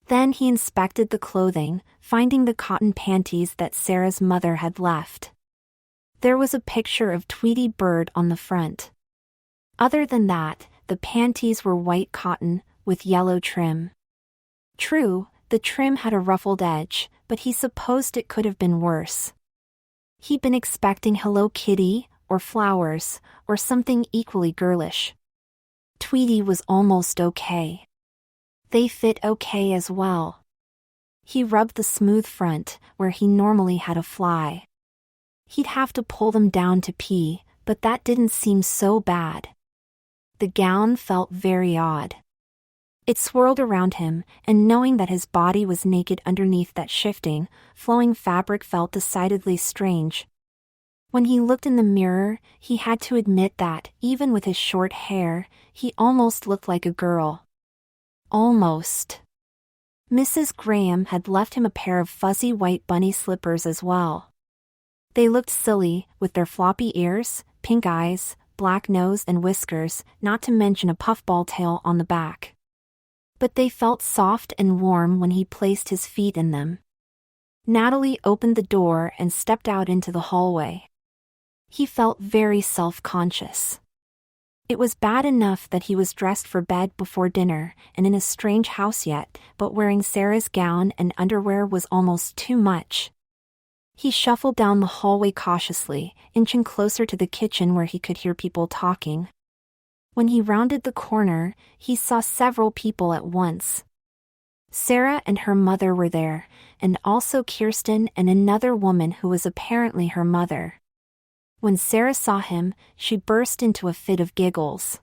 Then he inspected the clothing, finding the cotton panties that Sarah's mother had left. There was a picture of Tweety Bird on the front. Other than that, the panties were white cotton, with yellow trim. True, the trim had a ruffled edge, but he supposed it could have been worse. He'd been expecting Hello Kitty, or flowers, or something equally girlish. Tweety was almost okay. They fit okay as well. He rubbed the smooth front, where he normally had a fly. He'd have to pull them down to pee, but that didn't seem so bad. The gown felt very odd. It swirled around him, and knowing that his body was naked underneath that shifting, flowing fabric felt decidedly strange. When he looked in the mirror, he had to admit that, even with his short hair, he almost looked like a girl. Almost. Mrs. Graham had left him a pair of fuzzy white bunny slippers as well. They looked silly, with their floppy ears, pink eyes, black nose and whiskers, not to mention a puffball tail on the back. But they felt soft and warm when he placed his feet in them. Natalie opened the door and stepped out into the hallway. He felt very self-conscious. It was bad enough that he was dressed for bed before dinner and in a strange house yet, but wearing Sarah's gown and underwear was almost too much. He shuffled down the hallway cautiously, inching closer to the kitchen where he could hear people talking. When he rounded the corner, he saw several people at once. Sarah and her mother were there, and also Kirsten and another woman who was apparently her mother. When Sarah saw him, she burst into a fit of giggles.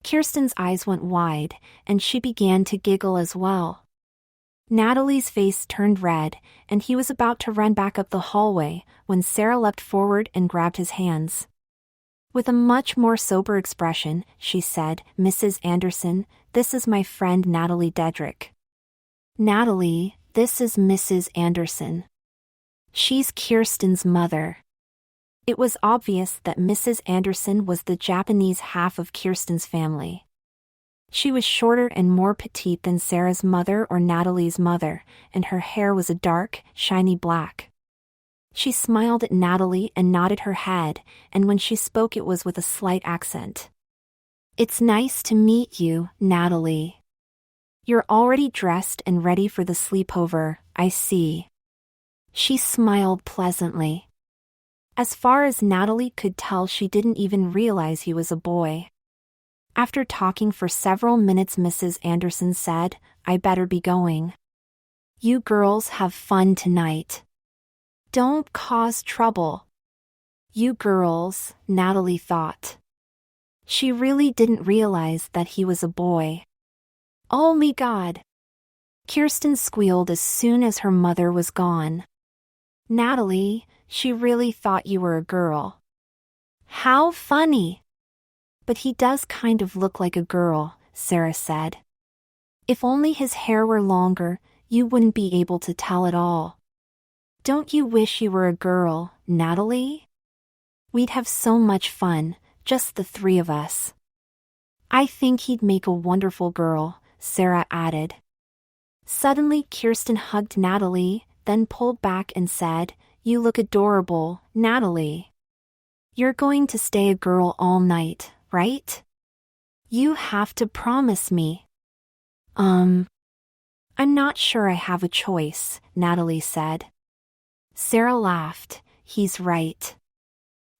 Kirsten's eyes went wide, and she began to giggle as well. Natalie's face turned red, and he was about to run back up the hallway, when Sarah leapt forward and grabbed his hands. With a much more sober expression, she said, "Mrs. Anderson, this is my friend Natalie Dedrick." "Natalie, this is Mrs. Anderson. She's Kirsten's mother." It was obvious that Mrs. Anderson was the Japanese half of Kirsten's family. She was shorter and more petite than Sarah's mother or Natalie's mother, and her hair was a dark, shiny black. She smiled at Natalie and nodded her head, and when she spoke it was with a slight accent. "It's nice to meet you, Natalie. You're already dressed and ready for the sleepover, I see." She smiled pleasantly. As far as Natalie could tell, she didn't even realize he was a boy. After talking for several minutes, Mrs. Anderson said, "I better be going. You girls have fun tonight. Don't cause trouble." You girls, Natalie thought. She really didn't realize that he was a boy. "Oh me God!" Kirsten squealed as soon as her mother was gone. "Natalie, she really thought you were a girl." "How funny!" "But he does kind of look like a girl," Sarah said. "If only his hair were longer, you wouldn't be able to tell at all. Don't you wish you were a girl, Natalie? We'd have so much fun, just the three of us. I think he'd make a wonderful girl, Sarah added. Suddenly Kirsten hugged Natalie, then pulled back and said, "You look adorable, Natalie. You're going to stay a girl all night, right? You have to promise me." I'm not sure I have a choice," Natalie said. Sarah laughed. "He's right.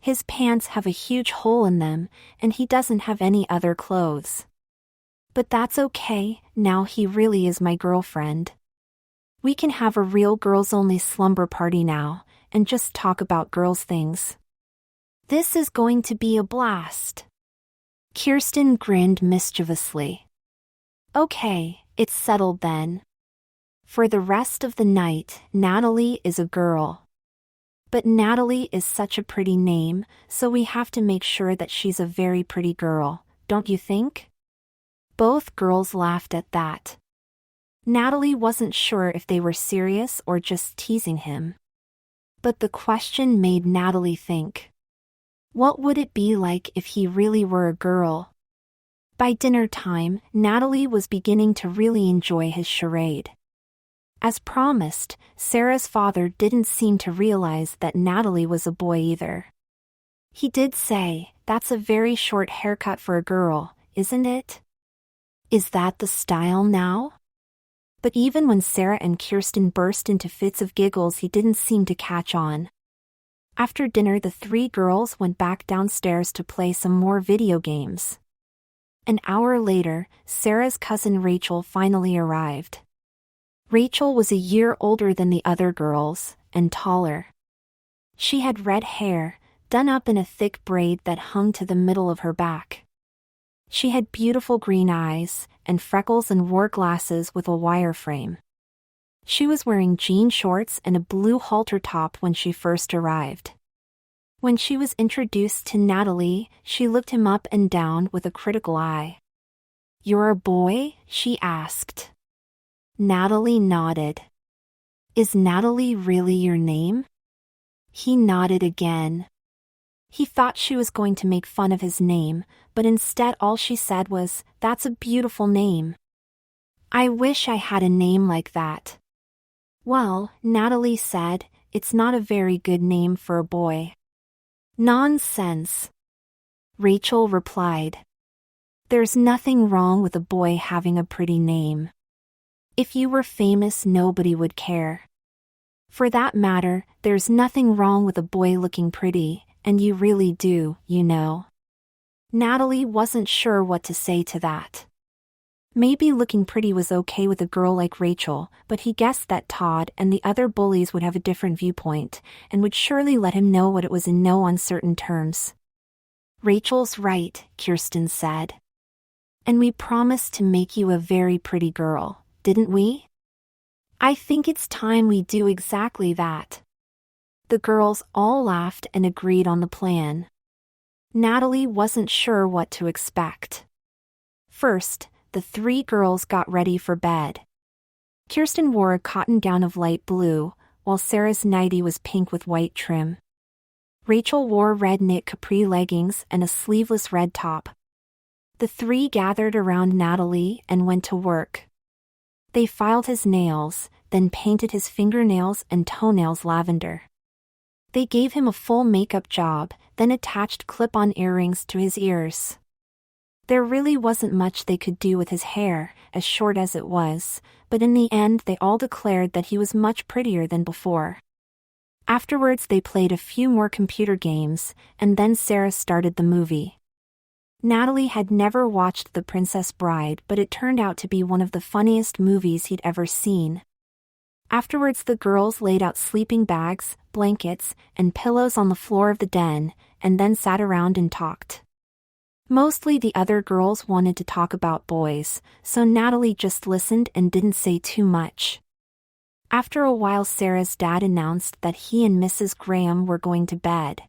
His pants have a huge hole in them, and he doesn't have any other clothes. But that's okay, now he really is my girlfriend. We can have a real girls-only slumber party now, and just talk about girls' things. This is going to be a blast." Kirsten grinned mischievously. "Okay, it's settled then. For the rest of the night, Natalie is a girl. But Natalie is such a pretty name, so we have to make sure that she's a very pretty girl, don't you think?" Both girls laughed at that. Natalie wasn't sure if they were serious or just teasing him. But the question made Natalie think. What would it be like if he really were a girl? By dinner time, Natalie was beginning to really enjoy his charade. As promised, Sarah's father didn't seem to realize that Natalie was a boy either. He did say, "That's a very short haircut for a girl, isn't it? Is that the style now?" But even when Sarah and Kirsten burst into fits of giggles, he didn't seem to catch on. After dinner, the three girls went back downstairs to play some more video games. An hour later, Sarah's cousin Rachel finally arrived. Rachel was a year older than the other girls, and taller. She had red hair, done up in a thick braid that hung to the middle of her back. She had beautiful green eyes, and freckles, and wore glasses with a wire frame. She was wearing jean shorts and a blue halter top when she first arrived. When she was introduced to Natalie, she looked him up and down with a critical eye. "You're a boy?" she asked. Natalie nodded. "Is Natalie really your name?" He nodded again. He thought she was going to make fun of his name, but instead all she said was, "That's a beautiful name. I wish I had a name like that." "Well," Natalie said, "it's not a very good name for a boy." "Nonsense," Rachel replied. "There's nothing wrong with a boy having a pretty name. If you were famous, nobody would care. For that matter, there's nothing wrong with a boy looking pretty, and you really do, you know." Natalie wasn't sure what to say to that. Maybe looking pretty was okay with a girl like Rachel, but he guessed that Todd and the other bullies would have a different viewpoint, and would surely let him know what it was in no uncertain terms. "Rachel's right," Kirsten said. "And we promised to make you a very pretty girl, didn't we? I think it's time we do exactly that." The girls all laughed and agreed on the plan. Natalie wasn't sure what to expect. First, the three girls got ready for bed. Kirsten wore a cotton gown of light blue, while Sarah's nightie was pink with white trim. Rachel wore red knit capri leggings and a sleeveless red top. The three gathered around Natalie and went to work. They filed his nails, then painted his fingernails and toenails lavender. They gave him a full makeup job, then attached clip-on earrings to his ears. There really wasn't much they could do with his hair, as short as it was, but in the end they all declared that he was much prettier than before. Afterwards they played a few more computer games, and then Sarah started the movie. Natalie had never watched The Princess Bride, but it turned out to be one of the funniest movies he'd ever seen. Afterwards the girls laid out sleeping bags, blankets, and pillows on the floor of the den, and then sat around and talked. Mostly the other girls wanted to talk about boys, so Natalie just listened and didn't say too much. After a while Sarah's dad announced that he and Mrs. Graham were going to bed.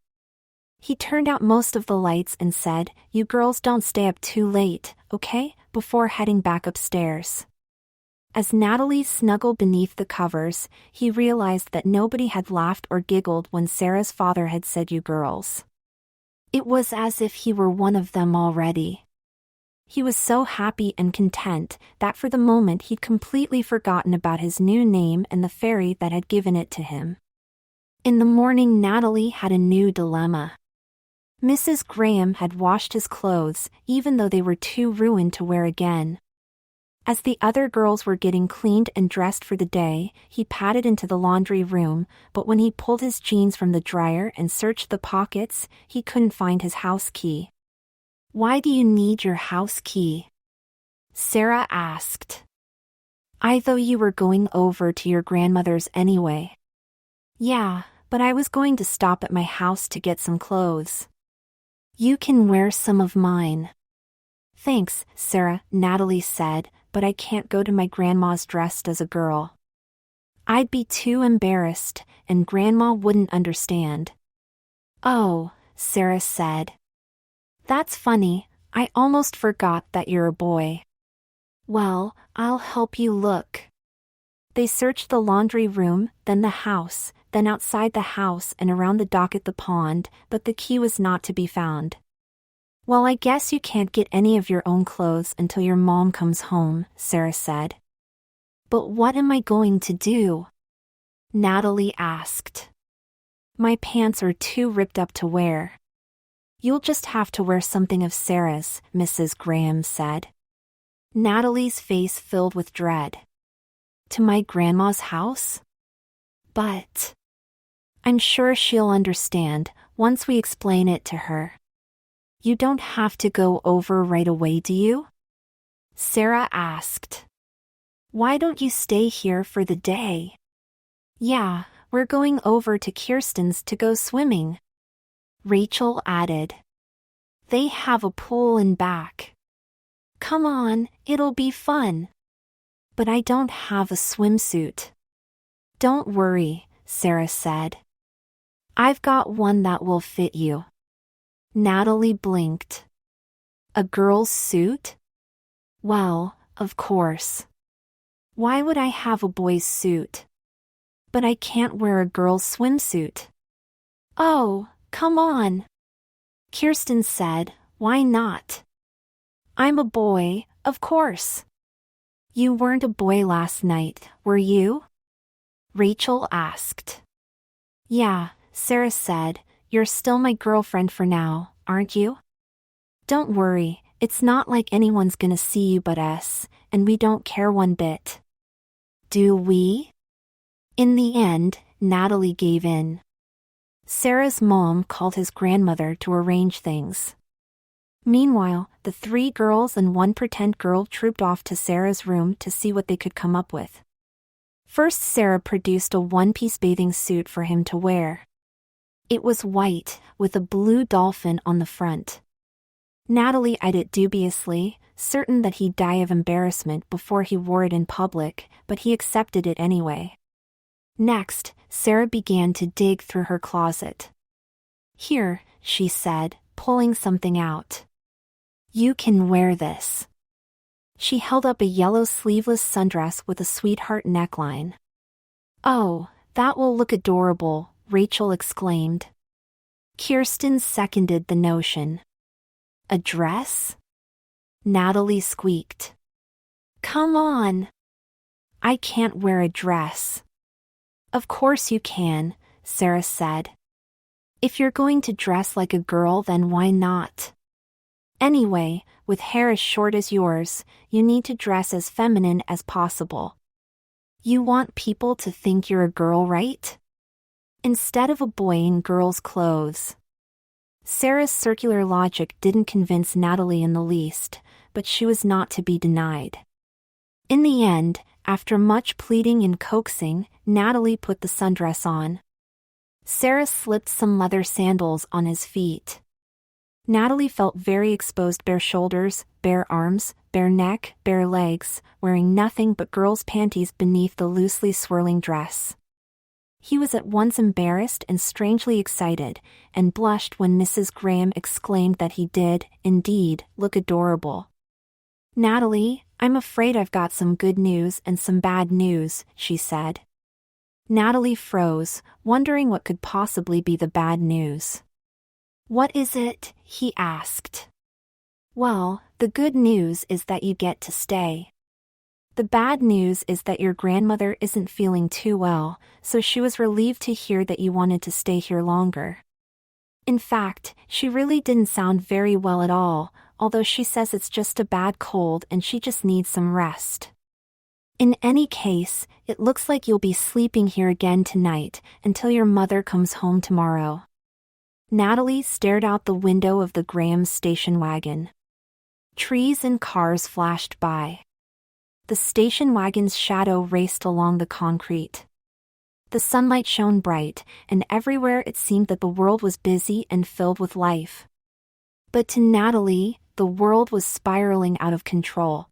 He turned out most of the lights and said, "You girls don't stay up too late, okay?" before heading back upstairs. As Natalie snuggled beneath the covers, he realized that nobody had laughed or giggled when Sarah's father had said "you girls." It was as if he were one of them already. He was so happy and content that for the moment he'd completely forgotten about his new name and the fairy that had given it to him. In the morning, Natalie had a new dilemma. Mrs. Graham had washed his clothes, even though they were too ruined to wear again. As the other girls were getting cleaned and dressed for the day, he padded into the laundry room, but when he pulled his jeans from the dryer and searched the pockets, he couldn't find his house key. "Why do you need your house key?" Sarah asked. "I thought you were going over to your grandmother's anyway." "Yeah, but I was going to stop at my house to get some clothes." "You can wear some of mine." "Thanks, Sarah," Natalie said, "but I can't go to my grandma's dressed as a girl. I'd be too embarrassed, and Grandma wouldn't understand." "Oh," Sarah said. "That's funny, I almost forgot that you're a boy." "Well, I'll help you look." They searched the laundry room, then the house, then outside the house and around the dock at the pond, but the key was not to be found. "Well, I guess you can't get any of your own clothes until your mom comes home," Sarah said. "But what am I going to do?" Natalie asked. "My pants are too ripped up to wear." "You'll just have to wear something of Sarah's," Mrs. Graham said. Natalie's face filled with dread. "To my grandma's house?" "But..." "I'm sure she'll understand, once we explain it to her." "You don't have to go over right away, do you?" Sarah asked. "Why don't you stay here for the day?" "Yeah, we're going over to Kirsten's to go swimming." Rachel added. "They have a pool in back." "Come on, it'll be fun." "But I don't have a swimsuit." "Don't worry," Sarah said. "I've got one that will fit you." Natalie blinked. "A girl's suit?" "Well, of course. Why would I have a boy's suit?" "But I can't wear a girl's swimsuit." "Oh, come on." Kirsten said, "Why not?" "I'm a boy, of course." "You weren't a boy last night, were you?" Rachel asked. "Yeah," Sarah said, "you're still my girlfriend for now, aren't you?" "Don't worry, it's not like anyone's gonna see you but us, and we don't care one bit." "Do we?" In the end, Natalie gave in. Sarah's mom called his grandmother to arrange things. Meanwhile, the 3 girls and 1 pretend girl trooped off to Sarah's room to see what they could come up with. First, Sarah produced a one-piece bathing suit for him to wear. It was white, with a blue dolphin on the front. Natalie eyed it dubiously, certain that he'd die of embarrassment before he wore it in public, but he accepted it anyway. Next, Sarah began to dig through her closet. "Here," she said, pulling something out. "You can wear this." She held up a yellow sleeveless sundress with a sweetheart neckline. "Oh, that will look adorable," Rachel exclaimed. Kirsten seconded the notion. "A dress?" Natalie squeaked. "Come on." "I can't wear a dress." "Of course you can," Sarah said. "If you're going to dress like a girl, then why not? Anyway, with hair as short as yours, you need to dress as feminine as possible. You want people to think you're a girl, right? Instead of a boy in girl's clothes." Sarah's circular logic didn't convince Natalie in the least, but she was not to be denied. In the end, after much pleading and coaxing, Natalie put the sundress on. Sarah slipped some leather sandals on his feet. Natalie felt very exposed: bare shoulders, bare arms, bare neck, bare legs, wearing nothing but girl's panties beneath the loosely swirling dress. He was at once embarrassed and strangely excited, and blushed when Mrs. Graham exclaimed that he did, indeed, look adorable. "Natalie, I'm afraid I've got some good news and some bad news," she said. Natalie froze, wondering what could possibly be the bad news. "What is it?" he asked. "Well, the good news is that you get to stay. The bad news is that your grandmother isn't feeling too well, so she was relieved to hear that you wanted to stay here longer. In fact, she really didn't sound very well at all, although she says it's just a bad cold and she just needs some rest. In any case, it looks like you'll be sleeping here again tonight, until your mother comes home tomorrow." Natalie stared out the window of the Graham's station wagon. Trees and cars flashed by. The station wagon's shadow raced along the concrete. The sunlight shone bright, and everywhere it seemed that the world was busy and filled with life. But to Natalie, the world was spiraling out of control.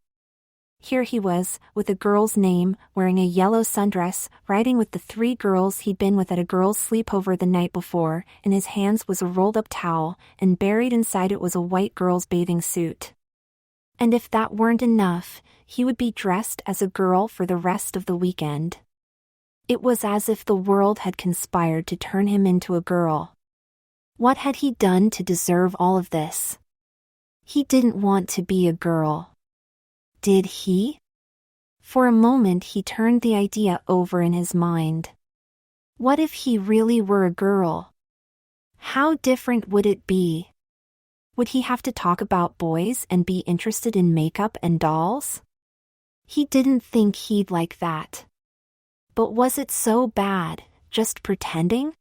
Here he was, with a girl's name, wearing a yellow sundress, riding with the 3 girls he'd been with at a girl's sleepover the night before. In his hands was a rolled-up towel, and buried inside it was a white girl's bathing suit. And if that weren't enough, he would be dressed as a girl for the rest of the weekend. It was as if the world had conspired to turn him into a girl. What had he done to deserve all of this? He didn't want to be a girl. Did he? For a moment he turned the idea over in his mind. What if he really were a girl? How different would it be? Would he have to talk about boys and be interested in makeup and dolls? He didn't think he'd like that. But was it so bad, just pretending?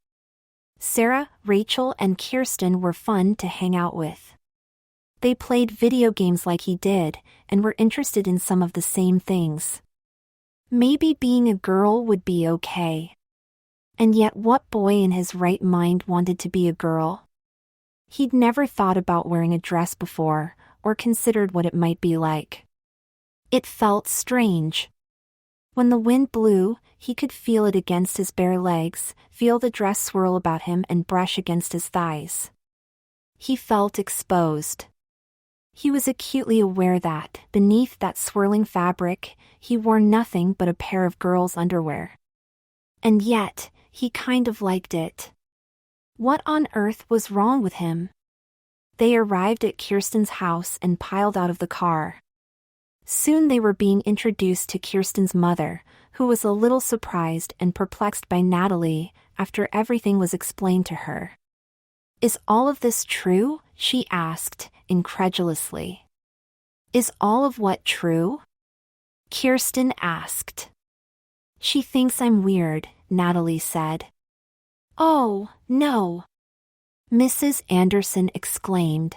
Sarah, Rachel, and Kirsten were fun to hang out with. They played video games like he did, and were interested in some of the same things. Maybe being a girl would be okay. And yet what boy in his right mind wanted to be a girl? He'd never thought about wearing a dress before, or considered what it might be like. It felt strange. When the wind blew, he could feel it against his bare legs, feel the dress swirl about him and brush against his thighs. He felt exposed. He was acutely aware that, beneath that swirling fabric, he wore nothing but a pair of girls' underwear. And yet, he kind of liked it. What on earth was wrong with him? They arrived at Kirsten's house and piled out of the car. Soon they were being introduced to Kirsten's mother, who was a little surprised and perplexed by Natalie, after everything was explained to her. "Is all of this true?" she asked, incredulously. "Is all of what true?" Kirsten asked. "She thinks I'm weird," Natalie said. "Oh, no!" Mrs. Anderson exclaimed.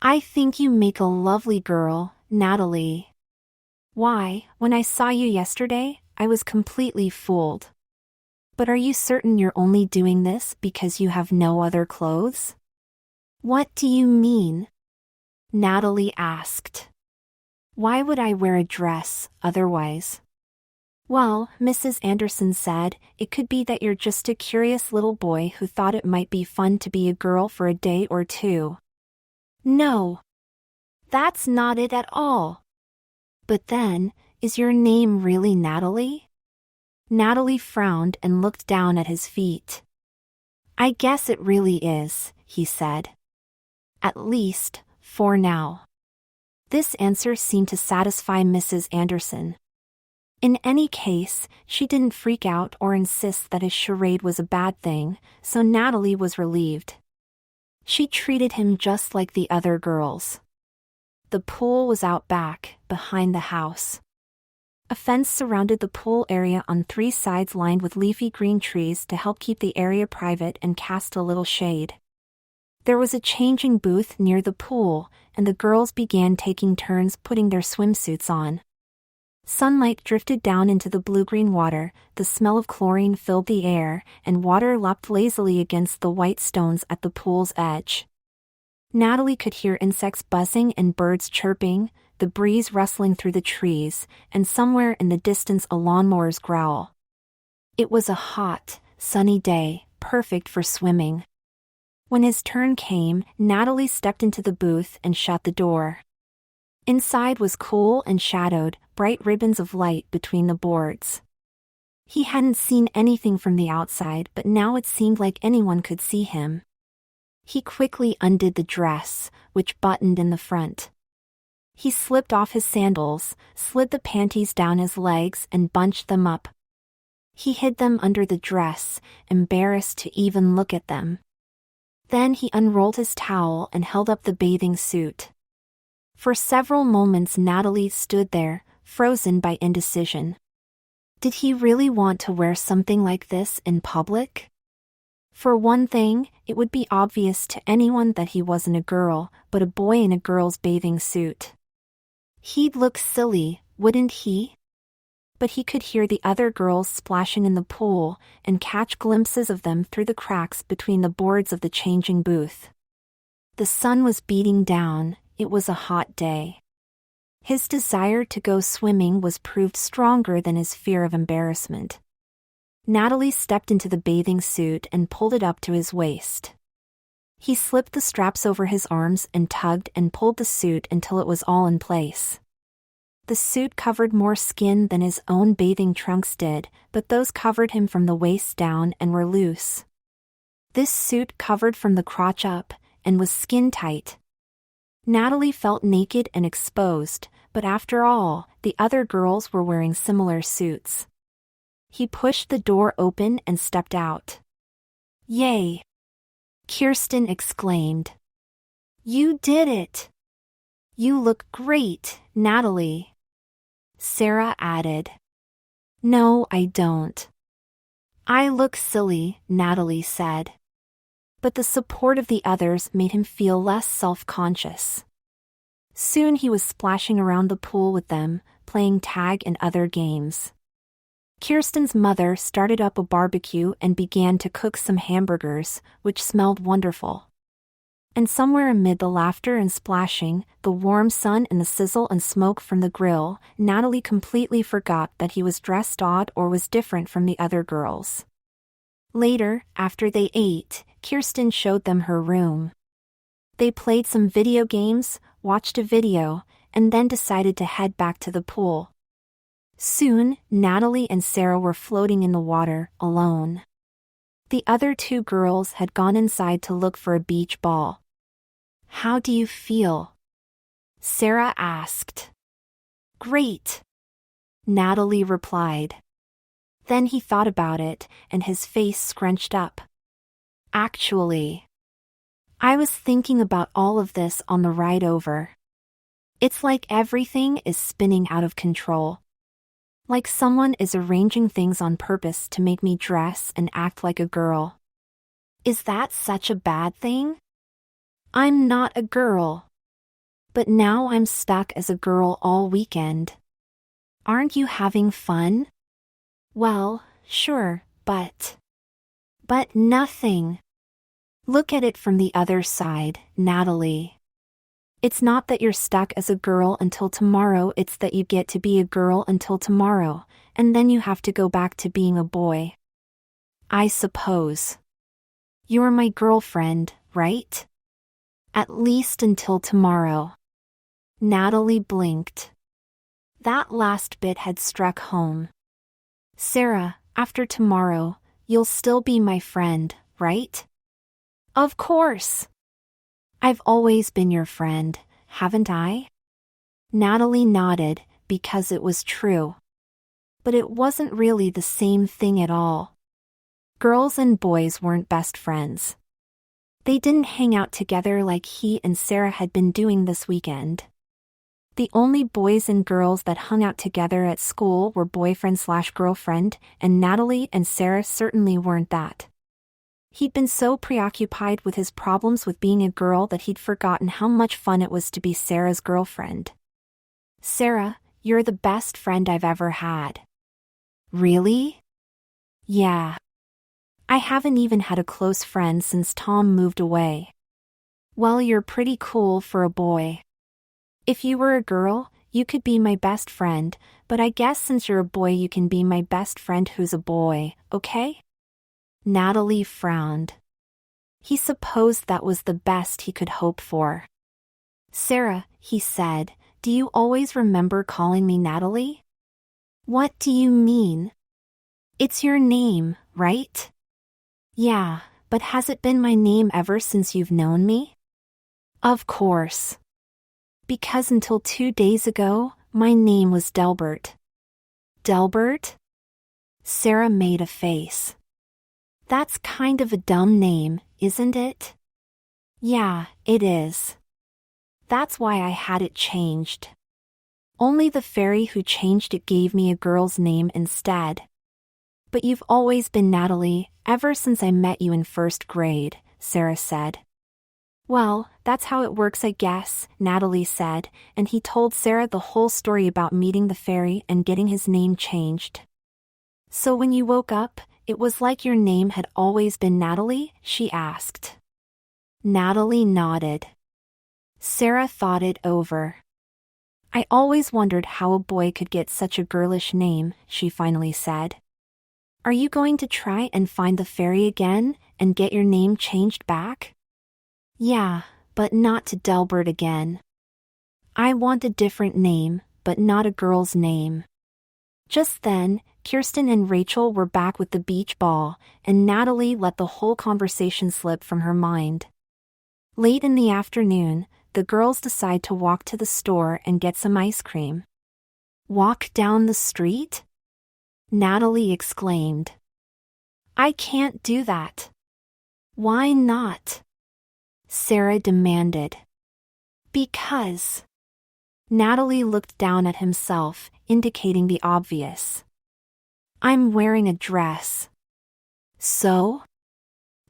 "I think you make a lovely girl, Natalie. Why, when I saw you yesterday, I was completely fooled. But are you certain you're only doing this because you have no other clothes?" "What do you mean?" Natalie asked. "Why would I wear a dress, otherwise?" "Well," Mrs. Anderson said, "it could be that you're just a curious little boy who thought it might be fun to be a girl for a day or two." "No. That's not it at all." "But then, is your name really Natalie?" Natalie frowned and looked down at his feet. "I guess it really is," he said. "At least, for now." This answer seemed to satisfy Mrs. Anderson. In any case, she didn't freak out or insist that his charade was a bad thing, so Natalie was relieved. She treated him just like the other girls. The pool was out back, behind the house. A fence surrounded the pool area on 3 sides lined with leafy green trees to help keep the area private and cast a little shade. There was a changing booth near the pool, and the girls began taking turns putting their swimsuits on. Sunlight drifted down into the blue-green water, the smell of chlorine filled the air, and water lapped lazily against the white stones at the pool's edge. Natalie could hear insects buzzing and birds chirping, the breeze rustling through the trees, and somewhere in the distance a lawnmower's growl. It was a hot, sunny day, perfect for swimming. When his turn came, Natalie stepped into the booth and shut the door. Inside was cool and shadowed, bright ribbons of light between the boards. He hadn't seen anything from the outside, but now it seemed like anyone could see him. He quickly undid the dress, which buttoned in the front. He slipped off his sandals, slid the panties down his legs and bunched them up. He hid them under the dress, embarrassed to even look at them. Then he unrolled his towel and held up the bathing suit. For several moments Natalie stood there, frozen by indecision. Did he really want to wear something like this in public? For one thing, it would be obvious to anyone that he wasn't a girl, but a boy in a girl's bathing suit. He'd look silly, wouldn't he? But he could hear the other girls splashing in the pool, and catch glimpses of them through the cracks between the boards of the changing booth. The sun was beating down, it was a hot day. His desire to go swimming was proved stronger than his fear of embarrassment. Natalie stepped into the bathing suit and pulled it up to his waist. He slipped the straps over his arms and tugged and pulled the suit until it was all in place. The suit covered more skin than his own bathing trunks did, but those covered him from the waist down and were loose. This suit covered from the crotch up, and was skin-tight. Natalie felt naked and exposed, but after all, the other girls were wearing similar suits. He pushed the door open and stepped out. "Yay!" Kirsten exclaimed. "You did it! You look great, Natalie." Sarah added. "No, I don't. I look silly," Natalie said. But the support of the others made him feel less self-conscious. Soon he was splashing around the pool with them, playing tag and other games. Kirsten's mother started up a barbecue and began to cook some hamburgers, which smelled wonderful. And somewhere amid the laughter and splashing, the warm sun and the sizzle and smoke from the grill, Natalie completely forgot that he was dressed odd or was different from the other girls. Later, after they ate, Kirsten showed them her room. They played some video games, watched a video, and then decided to head back to the pool. Soon, Natalie and Sarah were floating in the water, alone. The other two girls had gone inside to look for a beach ball. "How do you feel?" Sarah asked. "Great," Natalie replied. Then he thought about it, and his face scrunched up. "Actually, I was thinking about all of this on the ride over. It's like everything is spinning out of control. Like someone is arranging things on purpose to make me dress and act like a girl. Is that such a bad thing? I'm not a girl. But now I'm stuck as a girl all weekend. Aren't you having fun?" "Well, sure, but nothing. Look at it from the other side, Natalie. It's not that you're stuck as a girl until tomorrow, it's that you get to be a girl until tomorrow, and then you have to go back to being a boy. I suppose. You're my girlfriend, right? At least until tomorrow." Natalie blinked. That last bit had struck home. "Sarah, after tomorrow, you'll still be my friend, right?" "Of course. I've always been your friend, haven't I?" Natalie nodded, because it was true. But it wasn't really the same thing at all. Girls and boys weren't best friends. They didn't hang out together like he and Sarah had been doing this weekend. The only boys and girls that hung out together at school were boyfriend/girlfriend, and Natalie and Sarah certainly weren't that. He'd been so preoccupied with his problems with being a girl that he'd forgotten how much fun it was to be Sarah's girlfriend. "Sarah, you're the best friend I've ever had." "Really?" "Yeah. I haven't even had a close friend since Tom moved away." "Well, you're pretty cool for a boy. If you were a girl, you could be my best friend, but I guess since you're a boy you can be my best friend who's a boy, okay?" Natalie frowned. He supposed that was the best he could hope for. "Sarah," he said, "do you always remember calling me Natalie?" "What do you mean?" "It's your name, right?" "Yeah, But has it been my name ever since you've known me? Of course. Because until 2 days ago, my name was Delbert. Delbert? Sarah made a face. That's kind of a dumb name, isn't it? Yeah, it is. That's why I had it changed. Only the fairy who changed it gave me a girl's name instead. But you've always been Natalie, ever since I met you in 1st grade, Sarah said. Well, that's how it works, I guess, Natalie said, and he told Sarah the whole story about meeting the fairy and getting his name changed. So when you woke up, it was like your name had always been Natalie? She asked. Natalie nodded. Sarah thought it over. I always wondered how a boy could get such a girlish name, she finally said. Are you going to try and find the fairy again, and get your name changed back? Yeah, but not to Delbert again. I want a different name, but not a girl's name. Just then, Kirsten and Rachel were back with the beach ball, and Natalie let the whole conversation slip from her mind. Late in the afternoon, the girls decide to walk to the store and get some ice cream. Walk down the street? Natalie exclaimed. I can't do that. Why not? Sarah demanded. Because. Natalie looked down at himself, indicating the obvious. I'm wearing a dress. So?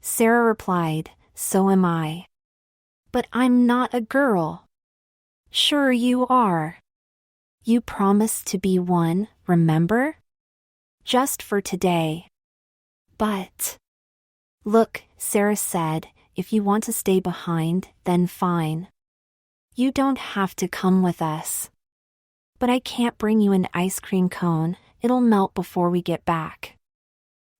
Sarah replied, so am I. But I'm not a girl. Sure you are. You promised to be one, remember? Just for today. But. Look, Sarah said, if you want to stay behind, then fine. You don't have to come with us. But I can't bring you an ice cream cone, it'll melt before we get back.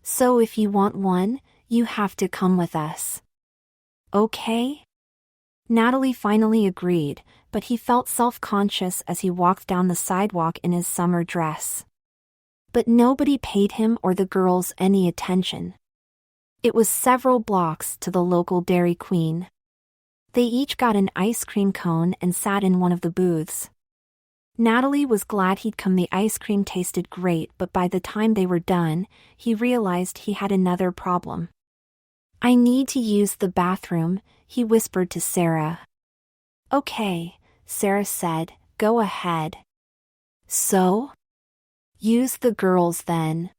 So if you want one, you have to come with us. Okay? Natalie finally agreed, but he felt self-conscious as he walked down the sidewalk in his summer dress. But nobody paid him or the girls any attention. It was several blocks to the local Dairy Queen. They each got an ice cream cone and sat in one of the booths. Natalie was glad he'd come. The ice cream tasted great, but by the time they were done, he realized he had another problem. I need to use the bathroom, he whispered to Sarah. Okay, Sarah said, go ahead. So? Use the girls then.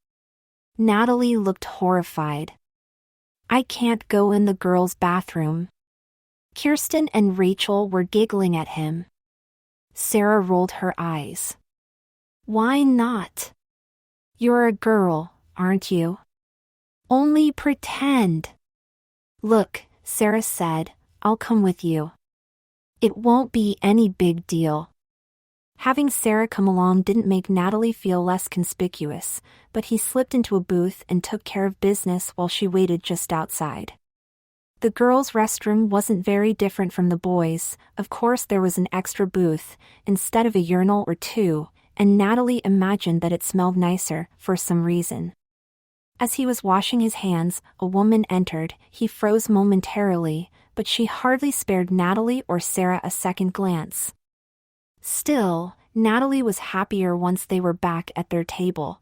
Natalie looked horrified. I can't go in the girls' bathroom. Kirsten and Rachel were giggling at him. Sarah rolled her eyes. Why not? You're a girl, aren't you? Only pretend. Look, Sarah said, I'll come with you. It won't be any big deal. Having Sarah come along didn't make Natalie feel less conspicuous, but he slipped into a booth and took care of business while she waited just outside. The girls' restroom wasn't very different from the boys'. Of course there was an extra booth, instead of a urinal or two, and Natalie imagined that it smelled nicer, for some reason. As he was washing his hands, a woman entered. He froze momentarily, but she hardly spared Natalie or Sarah a second glance. Still, Natalie was happier once they were back at their table.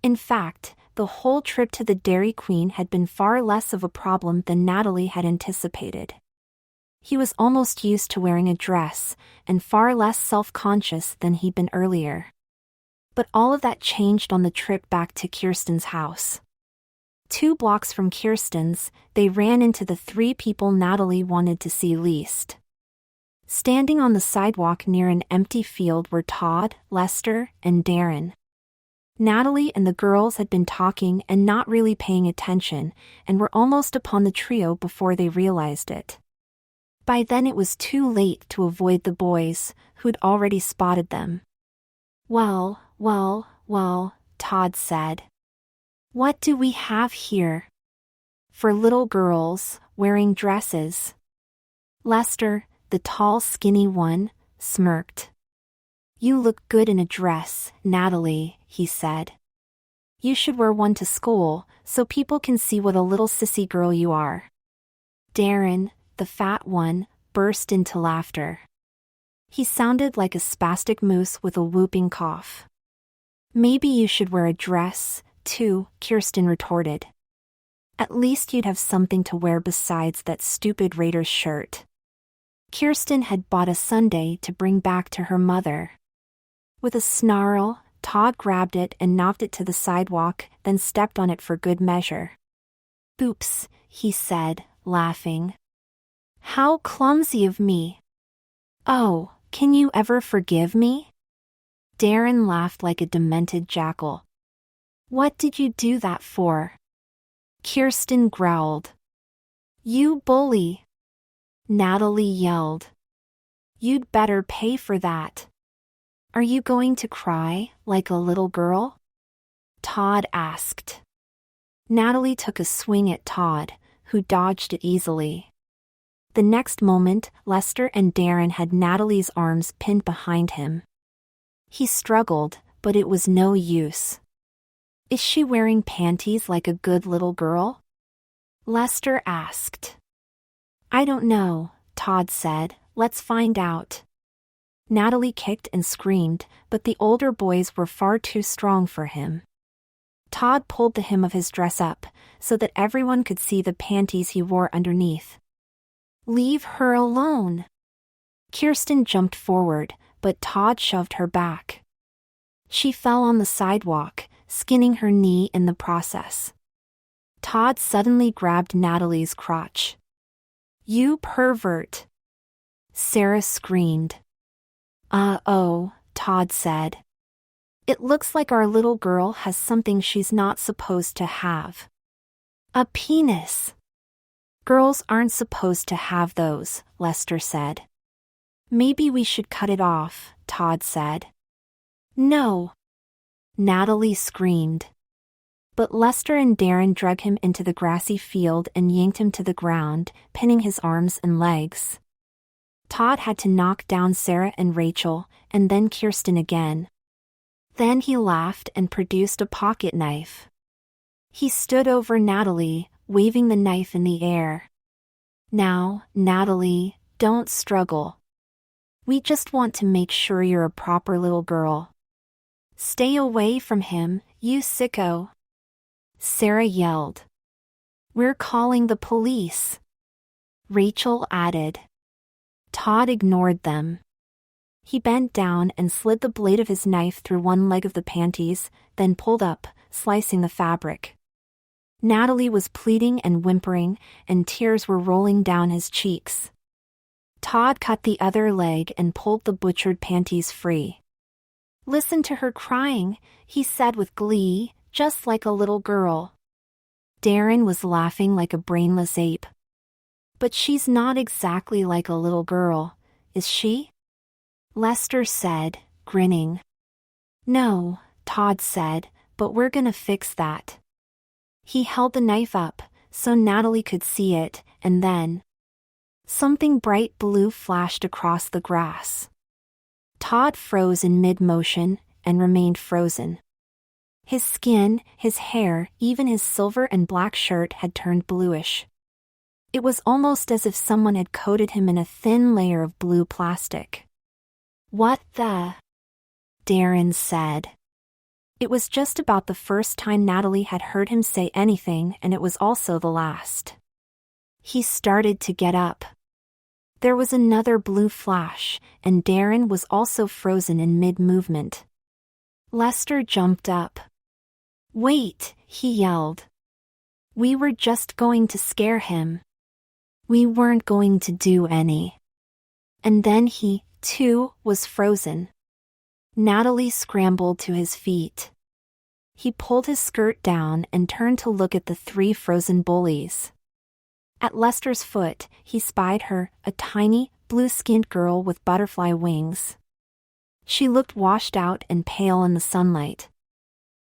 In fact, the whole trip to the Dairy Queen had been far less of a problem than Natalie had anticipated. He was almost used to wearing a dress, and far less self-conscious than he'd been earlier. But all of that changed on the trip back to Kirsten's house. 2 blocks from Kirsten's, they ran into the 3 people Natalie wanted to see least. Standing on the sidewalk near an empty field were Todd, Lester, and Darren. Natalie and the girls had been talking and not really paying attention, and were almost upon the trio before they realized it. By then it was too late to avoid the boys, who'd already spotted them. Well, Todd said. What do we have here? For little girls, wearing dresses. Lester, the tall skinny one, smirked. You look good in a dress, Natalie, he said. You should wear one to school, so people can see what a little sissy girl you are." Darren, the fat one, burst into laughter. He sounded like a spastic moose with a whooping cough. "Maybe you should wear a dress, too," Kirsten retorted. "At least you'd have something to wear besides that stupid Raiders shirt." Kirsten had bought a sundae to bring back to her mother. With a snarl, Todd grabbed it and knocked it to the sidewalk, then stepped on it for good measure. "Oops," he said, laughing. "How clumsy of me." "Oh, can you ever forgive me?" Darren laughed like a demented jackal. "What did you do that for?" Kirsten growled. "You bully!" Natalie yelled. "You'd better pay for that." "Are you going to cry, like a little girl?" Todd asked. Natalie took a swing at Todd, who dodged it easily. The next moment, Lester and Darren had Natalie's arms pinned behind him. He struggled, but it was no use. "Is she wearing panties like a good little girl?" Lester asked. "I don't know," Todd said. "Let's find out." Natalie kicked and screamed, but the older boys were far too strong for him. Todd pulled the hem of his dress up, so that everyone could see the panties he wore underneath. "Leave her alone!" Kirsten jumped forward, but Todd shoved her back. She fell on the sidewalk, skinning her knee in the process. Todd suddenly grabbed Natalie's crotch. "You pervert!" Sarah screamed. "Uh-oh," Todd said. "It looks like our little girl has something she's not supposed to have." "A penis." "Girls aren't supposed to have those," Lester said. "Maybe we should cut it off," Todd said. "No!" Natalie screamed. But Lester and Darren dragged him into the grassy field and yanked him to the ground, pinning his arms and legs. Todd had to knock down Sarah and Rachel, and then Kirsten again. Then he laughed and produced a pocket knife. He stood over Natalie, waving the knife in the air. "Now, Natalie, don't struggle. We just want to make sure you're a proper little girl." "Stay away from him, you sicko!" Sarah yelled. "We're calling the police," Rachel added. Todd ignored them. He bent down and slid the blade of his knife through one leg of the panties, then pulled up, slicing the fabric. Natalie was pleading and whimpering, and tears were rolling down his cheeks. Todd cut the other leg and pulled the butchered panties free. "Listen to her crying," he said with glee, "just like a little girl." Darren was laughing like a brainless ape. "But she's not exactly like a little girl, is she?" Lester said, grinning. "No," Todd said, "but we're gonna fix that." He held the knife up, so Natalie could see it, and then something bright blue flashed across the grass. Todd froze in mid-motion, and remained frozen. His skin, his hair, even his silver and black shirt had turned bluish. It was almost as if someone had coated him in a thin layer of blue plastic. "What the?" Darren said. It was just about the first time Natalie had heard him say anything, and it was also the last. He started to get up. There was another blue flash, and Darren was also frozen in mid-movement. Lester jumped up. "Wait," he yelled. "We were just going to scare him. We weren't going to do any." And then he, too, was frozen. Natalie scrambled to his feet. He pulled his skirt down and turned to look at the three frozen bullies. At Lester's foot, he spied her, a tiny, blue-skinned girl with butterfly wings. She looked washed out and pale in the sunlight.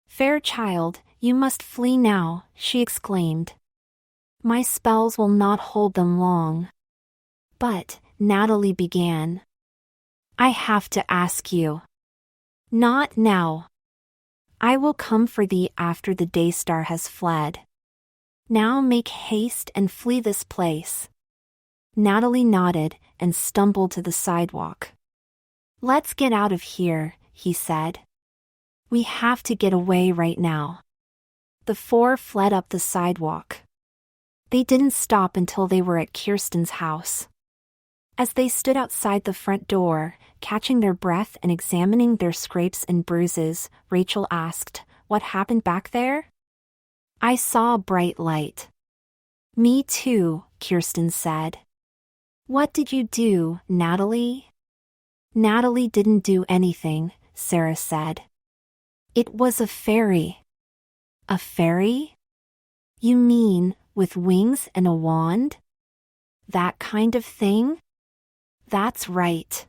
"Fair child, you must flee now," she exclaimed. "My spells will not hold them long." "But," Natalie began. "I have to ask you." "Not now." I will come for thee after the day star has fled. Now make haste and flee this place. Natalie nodded and stumbled to the sidewalk. Let's get out of here, he said. We have to get away right now. The four fled up the sidewalk. They didn't stop until they were at Kirsten's house. As they stood outside the front door, catching their breath and examining their scrapes and bruises, Rachel asked, "What happened back there?" "I saw a bright light." "Me too," Kirsten said. "What did you do, Natalie?" "Natalie didn't do anything," Sarah said. "It was a fairy." "A fairy? You mean, with wings and a wand? That kind of thing?" "That's right.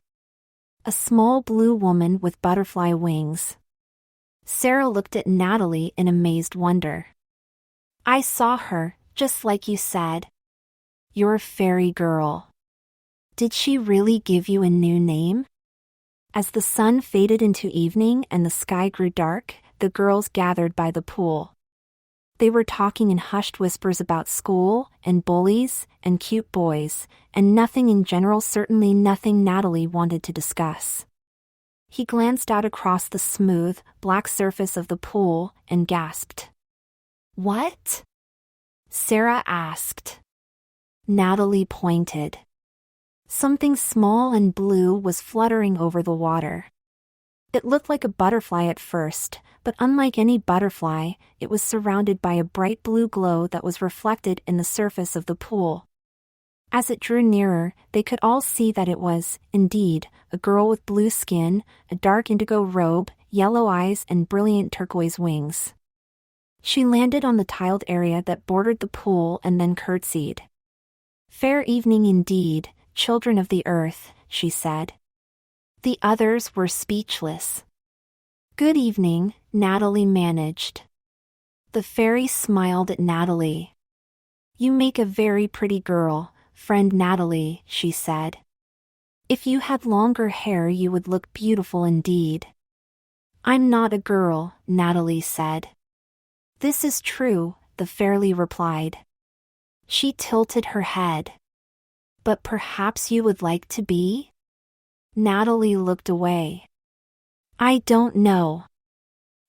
A small blue woman with butterfly wings." Sarah looked at Natalie in amazed wonder. "I saw her, just like you said. You're a fairy girl. Did she really give you a new name?" As the sun faded into evening and the sky grew dark, the girls gathered by the pool. They were talking in hushed whispers about school, and bullies, and cute boys, and nothing in general, certainly nothing Natalie wanted to discuss. He glanced out across the smooth, black surface of the pool, and gasped. "What?" Sarah asked. Natalie pointed. Something small and blue was fluttering over the water. It looked like a butterfly at first, but unlike any butterfly, it was surrounded by a bright blue glow that was reflected in the surface of the pool. As it drew nearer, they could all see that it was, indeed, a girl with blue skin, a dark indigo robe, yellow eyes, and brilliant turquoise wings. She landed on the tiled area that bordered the pool and then curtsied. "Fair evening indeed, children of the earth," she said. The others were speechless. "Good evening," Natalie managed. The fairy smiled at Natalie. "You make a very pretty girl, friend Natalie," she said. "If you had longer hair you would look beautiful indeed." "I'm not a girl," Natalie said. "This is true," the fairy replied. She tilted her head. "But perhaps you would like to be?" Natalie looked away. "I don't know.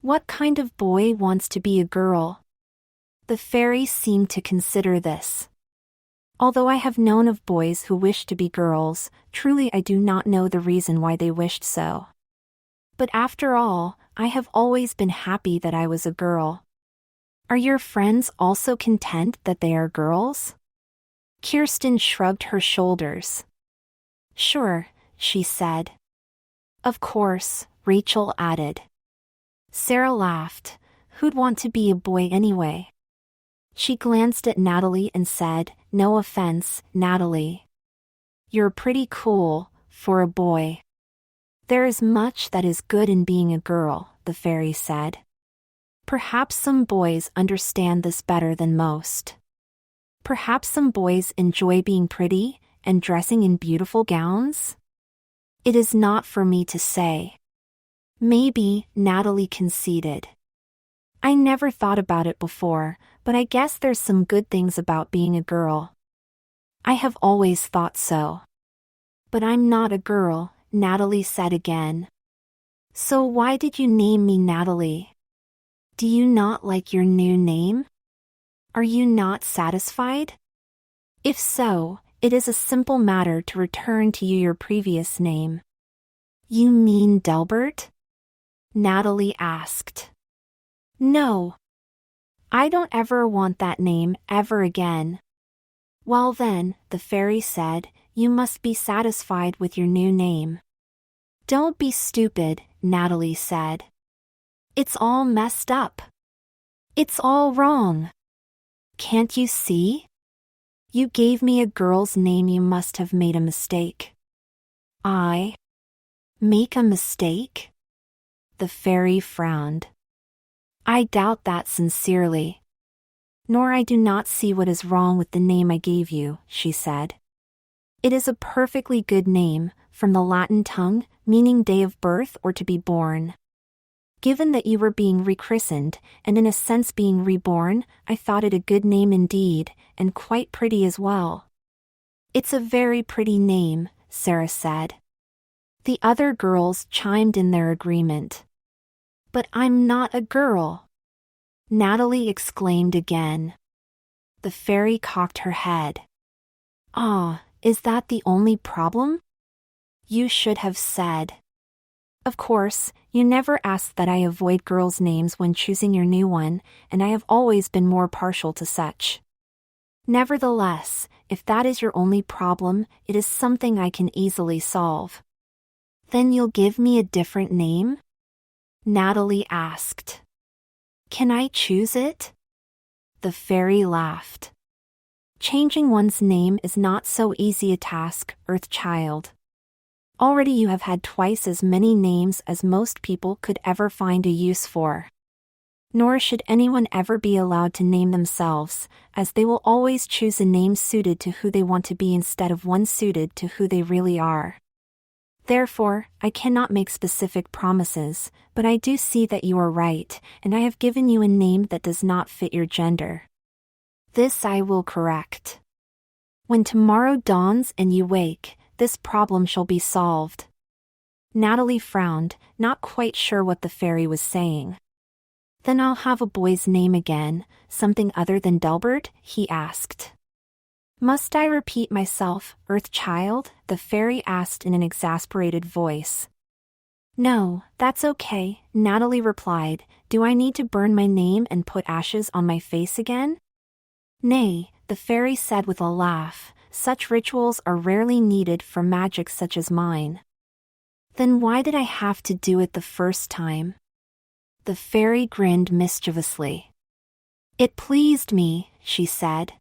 What kind of boy wants to be a girl?" The fairy seemed to consider this. "Although I have known of boys who wish to be girls, truly I do not know the reason why they wished so. But after all, I have always been happy that I was a girl." "Are your friends also content that they are girls?" Kirsten shrugged her shoulders. "Sure," she said. "Of course," Rachel added. Sarah laughed. "Who'd want to be a boy anyway?" She glanced at Natalie and said, "No offense, Natalie. You're pretty cool, for a boy." "There is much that is good in being a girl," the fairy said. "Perhaps some boys understand this better than most. Perhaps some boys enjoy being pretty, and dressing in beautiful gowns? It is not for me to say." "Maybe," Natalie conceded. "I never thought about it before, but I guess there's some good things about being a girl." "I have always thought so." "But I'm not a girl," Natalie said again. "So why did you name me Natalie? Do you not like your new name? Are you not satisfied? If so, it is a simple matter to return to you your previous name." "You mean Delbert?" Natalie asked. "No. I don't ever want that name ever again." "Well then," the fairy said, "you must be satisfied with your new name." "Don't be stupid," Natalie said. "It's all messed up. It's all wrong. Can't you see? You gave me a girl's name, you must have made a mistake." "I make a mistake?" The fairy frowned. "I doubt that sincerely. Nor I do not see what is wrong with the name I gave you," she said. "It is a perfectly good name, from the Latin tongue, meaning day of birth or to be born. Given that you were being rechristened, and in a sense being reborn, I thought it a good name indeed, and quite pretty as well. It's a very pretty name, Sarah said. The other girls chimed in their agreement. But I'm not a girl, Natalie exclaimed again. The fairy cocked her head. Ah, is that the only problem? You should have said. Of course, you never asked that I avoid girls' names when choosing your new one, and I have always been more partial to such. Nevertheless, if that is your only problem, it is something I can easily solve. Then you'll give me a different name? Natalie asked. Can I choose it? The fairy laughed. Changing one's name is not so easy a task, Earth Child. Already you have had twice as many names as most people could ever find a use for. Nor should anyone ever be allowed to name themselves, as they will always choose a name suited to who they want to be instead of one suited to who they really are. Therefore, I cannot make specific promises, but I do see that you are right, and I have given you a name that does not fit your gender. This I will correct. When tomorrow dawns and you wake, this problem shall be solved. Natalie frowned, not quite sure what the fairy was saying. Then I'll have a boy's name again, something other than Delbert? He asked. Must I repeat myself, Earth Child? The fairy asked in an exasperated voice. No, that's okay, Natalie replied. Do I need to burn my name and put ashes on my face again? Nay, the fairy said with a laugh, such rituals are rarely needed for magic such as mine. Then why did I have to do it the first time? The fairy grinned mischievously. It pleased me, she said.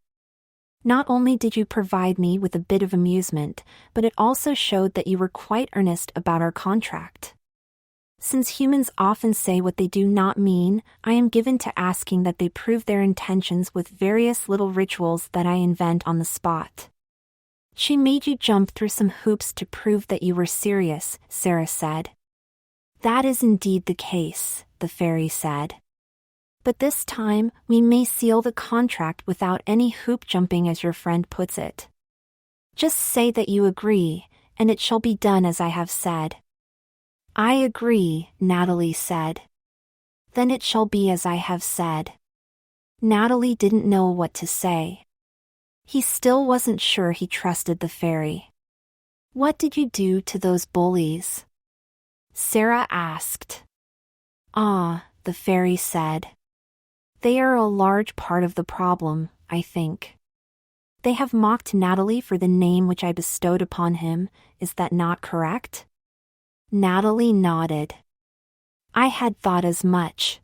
Not only did you provide me with a bit of amusement, but it also showed that you were quite earnest about our contract. Since humans often say what they do not mean, I am given to asking that they prove their intentions with various little rituals that I invent on the spot. She made you jump through some hoops to prove that you were serious, Sarah said. That is indeed the case, the fairy said. But this time, we may seal the contract without any hoop jumping as your friend puts it. Just say that you agree, and it shall be done as I have said. I agree, Natalie said. Then it shall be as I have said. Natalie didn't know what to say. He still wasn't sure he trusted the fairy. What did you do to those bullies? Sarah asked. Ah, the fairy said. They are a large part of the problem, I think. They have mocked Natalie for the name which I bestowed upon him, is that not correct? Natalie nodded. I had thought as much.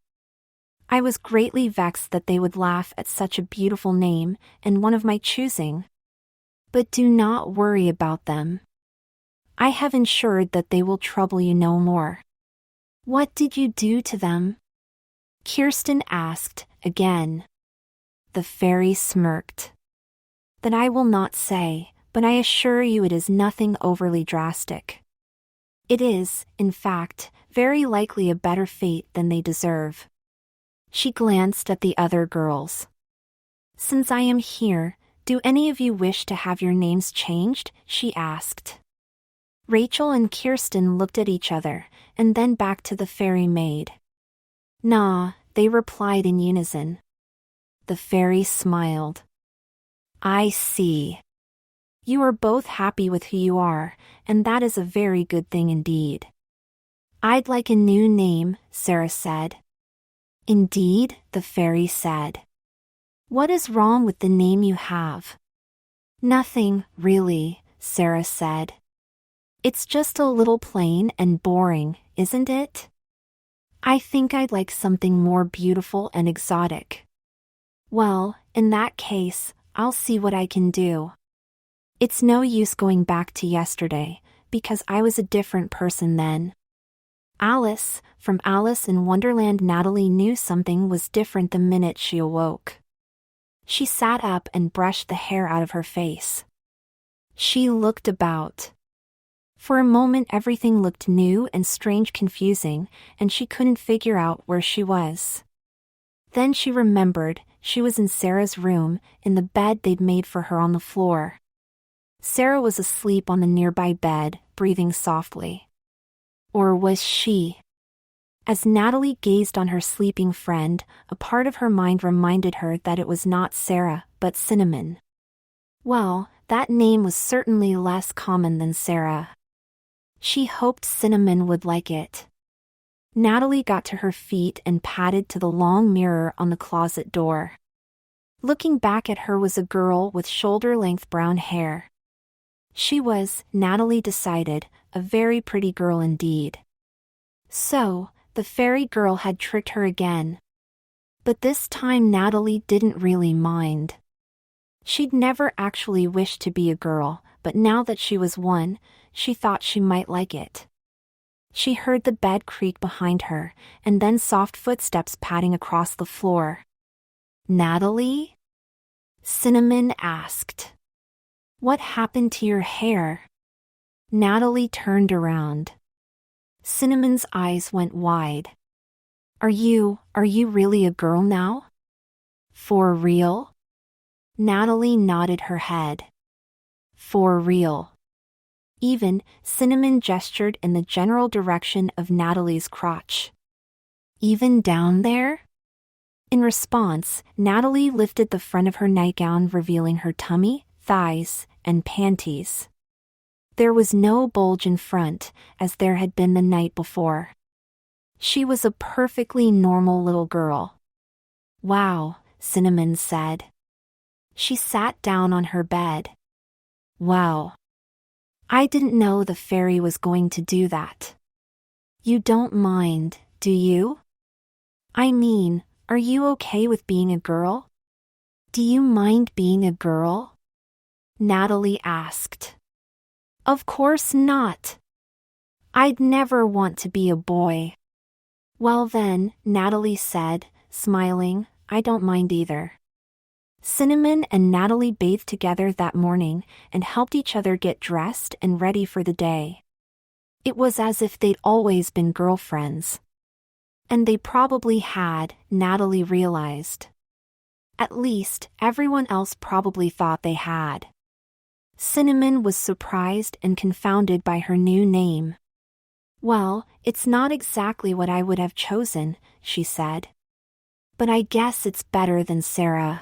I was greatly vexed that they would laugh at such a beautiful name, and one of my choosing. But do not worry about them. I have ensured that they will trouble you no more. What did you do to them? Kirsten asked, again. The fairy smirked. That I will not say, but I assure you it is nothing overly drastic. It is, in fact, very likely a better fate than they deserve. She glanced at the other girls. Since I am here, do any of you wish to have your names changed? She asked. Rachel and Kirsten looked at each other, and then back to the fairy maid. Nah, they replied in unison. The fairy smiled. I see. You are both happy with who you are, and that is a very good thing indeed. I'd like a new name, Sarah said. Indeed, the fairy said. What is wrong with the name you have? Nothing, really, Sarah said. It's just a little plain and boring, isn't it? I think I'd like something more beautiful and exotic. Well, in that case, I'll see what I can do. It's no use going back to yesterday, because I was a different person then. Alice, from Alice in Wonderland. Natalie knew something was different the minute she awoke. She sat up and brushed the hair out of her face. She looked about. For a moment everything looked new and strange, confusing, and she couldn't figure out where she was. Then she remembered, she was in Sarah's room, in the bed they'd made for her on the floor. Sarah was asleep on the nearby bed, breathing softly. Or was she? As Natalie gazed on her sleeping friend, a part of her mind reminded her that it was not Sarah, but Cinnamon. Well, that name was certainly less common than Sarah. She hoped Cinnamon would like it. Natalie got to her feet and padded to the long mirror on the closet door. Looking back at her was a girl with shoulder-length brown hair. She was, Natalie decided, a very pretty girl indeed. So, the fairy girl had tricked her again. But this time Natalie didn't really mind. She'd never actually wished to be a girl, but now that she was one, she thought she might like it. She heard the bed creak behind her, and then soft footsteps padding across the floor. "Natalie?" Cinnamon asked. "What happened to your hair?" Natalie turned around. Cinnamon's eyes went wide. Are you really a girl now?" "For real?" Natalie nodded her head. "For real." Even, Cinnamon gestured in the general direction of Natalie's crotch. "Even down there?" In response, Natalie lifted the front of her nightgown, revealing her tummy, thighs, and panties. There was no bulge in front, as there had been the night before. She was a perfectly normal little girl. "Wow," Cinnamon said. She sat down on her bed. "Wow. I didn't know the fairy was going to do that." "You don't mind, do you? I mean, are you okay with being a girl? Do you mind being a girl?" Natalie asked. "Of course not. I'd never want to be a boy." "Well then," Natalie said, smiling, "I don't mind either." Cinnamon and Natalie bathed together that morning and helped each other get dressed and ready for the day. It was as if they'd always been girlfriends. And they probably had, Natalie realized. At least, everyone else probably thought they had. Cinnamon was surprised and confounded by her new name. "Well, it's not exactly what I would have chosen," she said. "But I guess it's better than Sarah."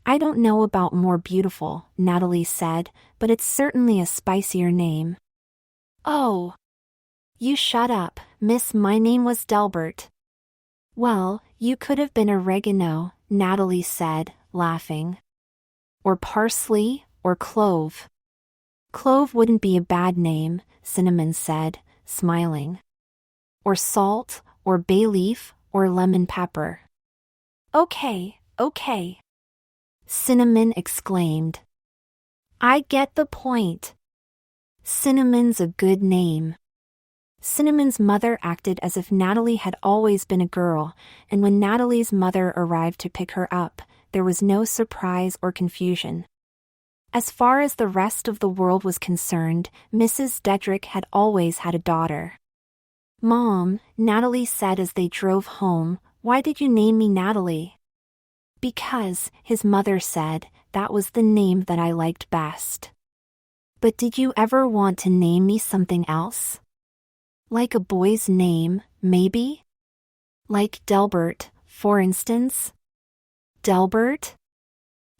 "I don't know about more beautiful," Natalie said, "but it's certainly a spicier name." "Oh. You shut up, miss. My name was Delbert." "Well, you could have been oregano," Natalie said, laughing. "Or parsley, or clove." "Clove wouldn't be a bad name," Cinnamon said, smiling. "Or salt, or bay leaf, or lemon pepper." Okay. Cinnamon exclaimed. "I get the point. Cinnamon's a good name." Cinnamon's mother acted as if Natalie had always been a girl, and when Natalie's mother arrived to pick her up, there was no surprise or confusion. As far as the rest of the world was concerned, Mrs. Dedrick had always had a daughter. "Mom," Natalie said as they drove home, "why did you name me Natalie?" "Because," his mother said, "that was the name that I liked best." "But did you ever want to name me something else? Like a boy's name, maybe? Like Delbert, for instance?" "Delbert?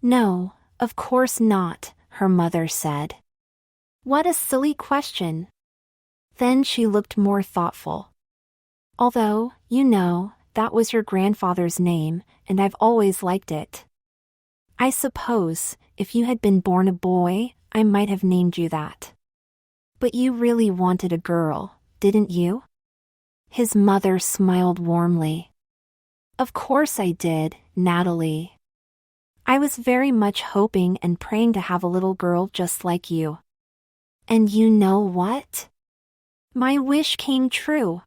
No, of course not," her mother said. "What a silly question." Then she looked more thoughtful. "Although, that was your grandfather's name, and I've always liked it. I suppose, if you had been born a boy, I might have named you that. But you really wanted a girl, didn't you?" His mother smiled warmly. "Of course I did, Natalie. I was very much hoping and praying to have a little girl just like you. And you know what? My wish came true."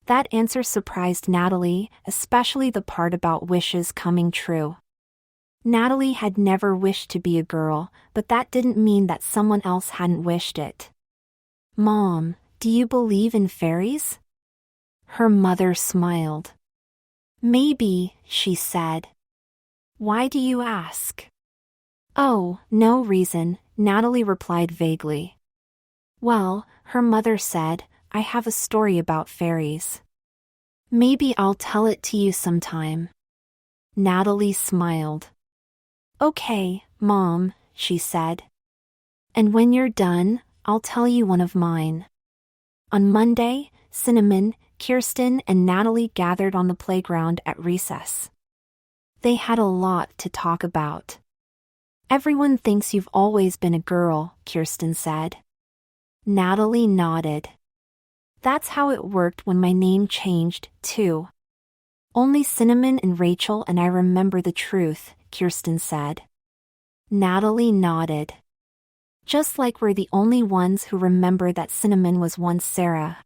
That answer surprised Natalie, especially the part about wishes coming true. Natalie had never wished to be a girl, but that didn't mean that someone else hadn't wished it. Mom, do you believe in fairies? Her mother smiled. Maybe, she said. Why do you ask? Oh, no reason, Natalie replied vaguely. Well, her mother said, I have a story about fairies. Maybe I'll tell it to you sometime. Natalie smiled. Okay, Mom, she said. And when you're done, I'll tell you one of mine. On Monday, Cinnamon, Kirsten, and Natalie gathered on the playground at recess. They had a lot to talk about. Everyone thinks you've always been a girl, Kirsten said. Natalie nodded. That's how it worked when my name changed, too. Only Cinnamon and Rachel and I remember the truth, Kirsten said. Natalie nodded. Just like we're the only ones who remember that Cinnamon was once Sarah.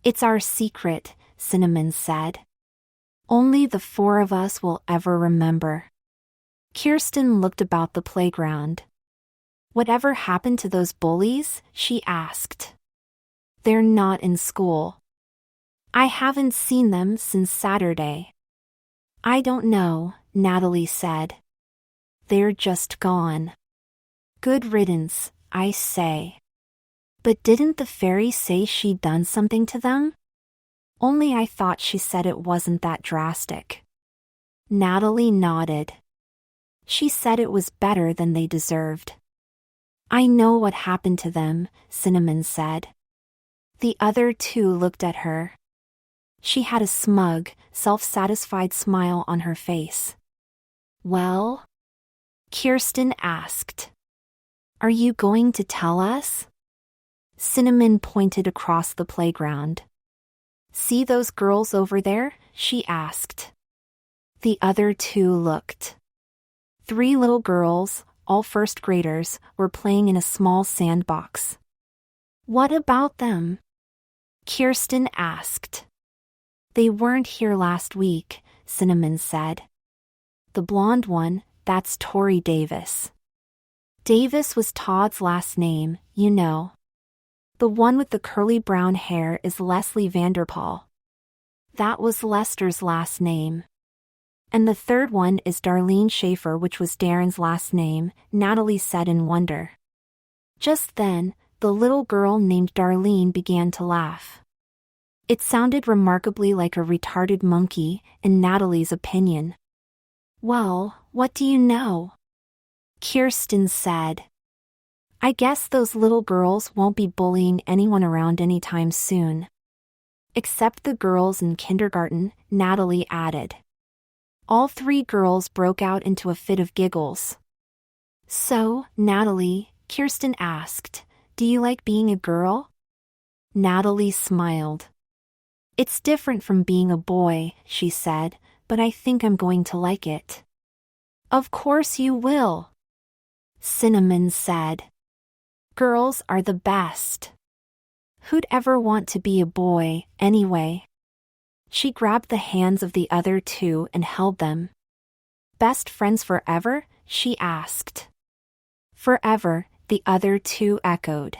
It's our secret, Cinnamon said. Only the four of us will ever remember. Kirsten looked about the playground. Whatever happened to those bullies? She asked. They're not in school. I haven't seen them since Saturday. I don't know, Natalie said. They're just gone. Good riddance, I say. But didn't the fairy say she'd done something to them? Only I thought she said it wasn't that drastic. Natalie nodded. She said it was better than they deserved. I know what happened to them, Cinnamon said. The other two looked at her. She had a smug, self-satisfied smile on her face. Well? Kirsten asked. Are you going to tell us? Cinnamon pointed across the playground. See those girls over there? She asked. The other two looked. 3 little girls, all first graders, were playing in a small sandbox. What about them? Kirsten asked. They weren't here last week, Cinnamon said. The blonde one, that's Tori Davis. Davis was Todd's last name, you know. The one with the curly brown hair is Leslie Vanderpool. That was Lester's last name. And the third one is Darlene Schaefer, which was Darren's last name, Natalie said in wonder. Just then, the little girl named Darlene began to laugh. It sounded remarkably like a retarded monkey, in Natalie's opinion. Well, what do you know? Kirsten said. I guess those little girls won't be bullying anyone around anytime soon. Except the girls in kindergarten, Natalie added. All 3 girls broke out into a fit of giggles. So, Natalie, Kirsten asked, do you like being a girl? Natalie smiled. It's different from being a boy, she said, but I think I'm going to like it. Of course you will. Cinnamon said. Girls are the best. Who'd ever want to be a boy, anyway? She grabbed the hands of the other two and held them. Best friends forever? She asked. Forever, the other two echoed.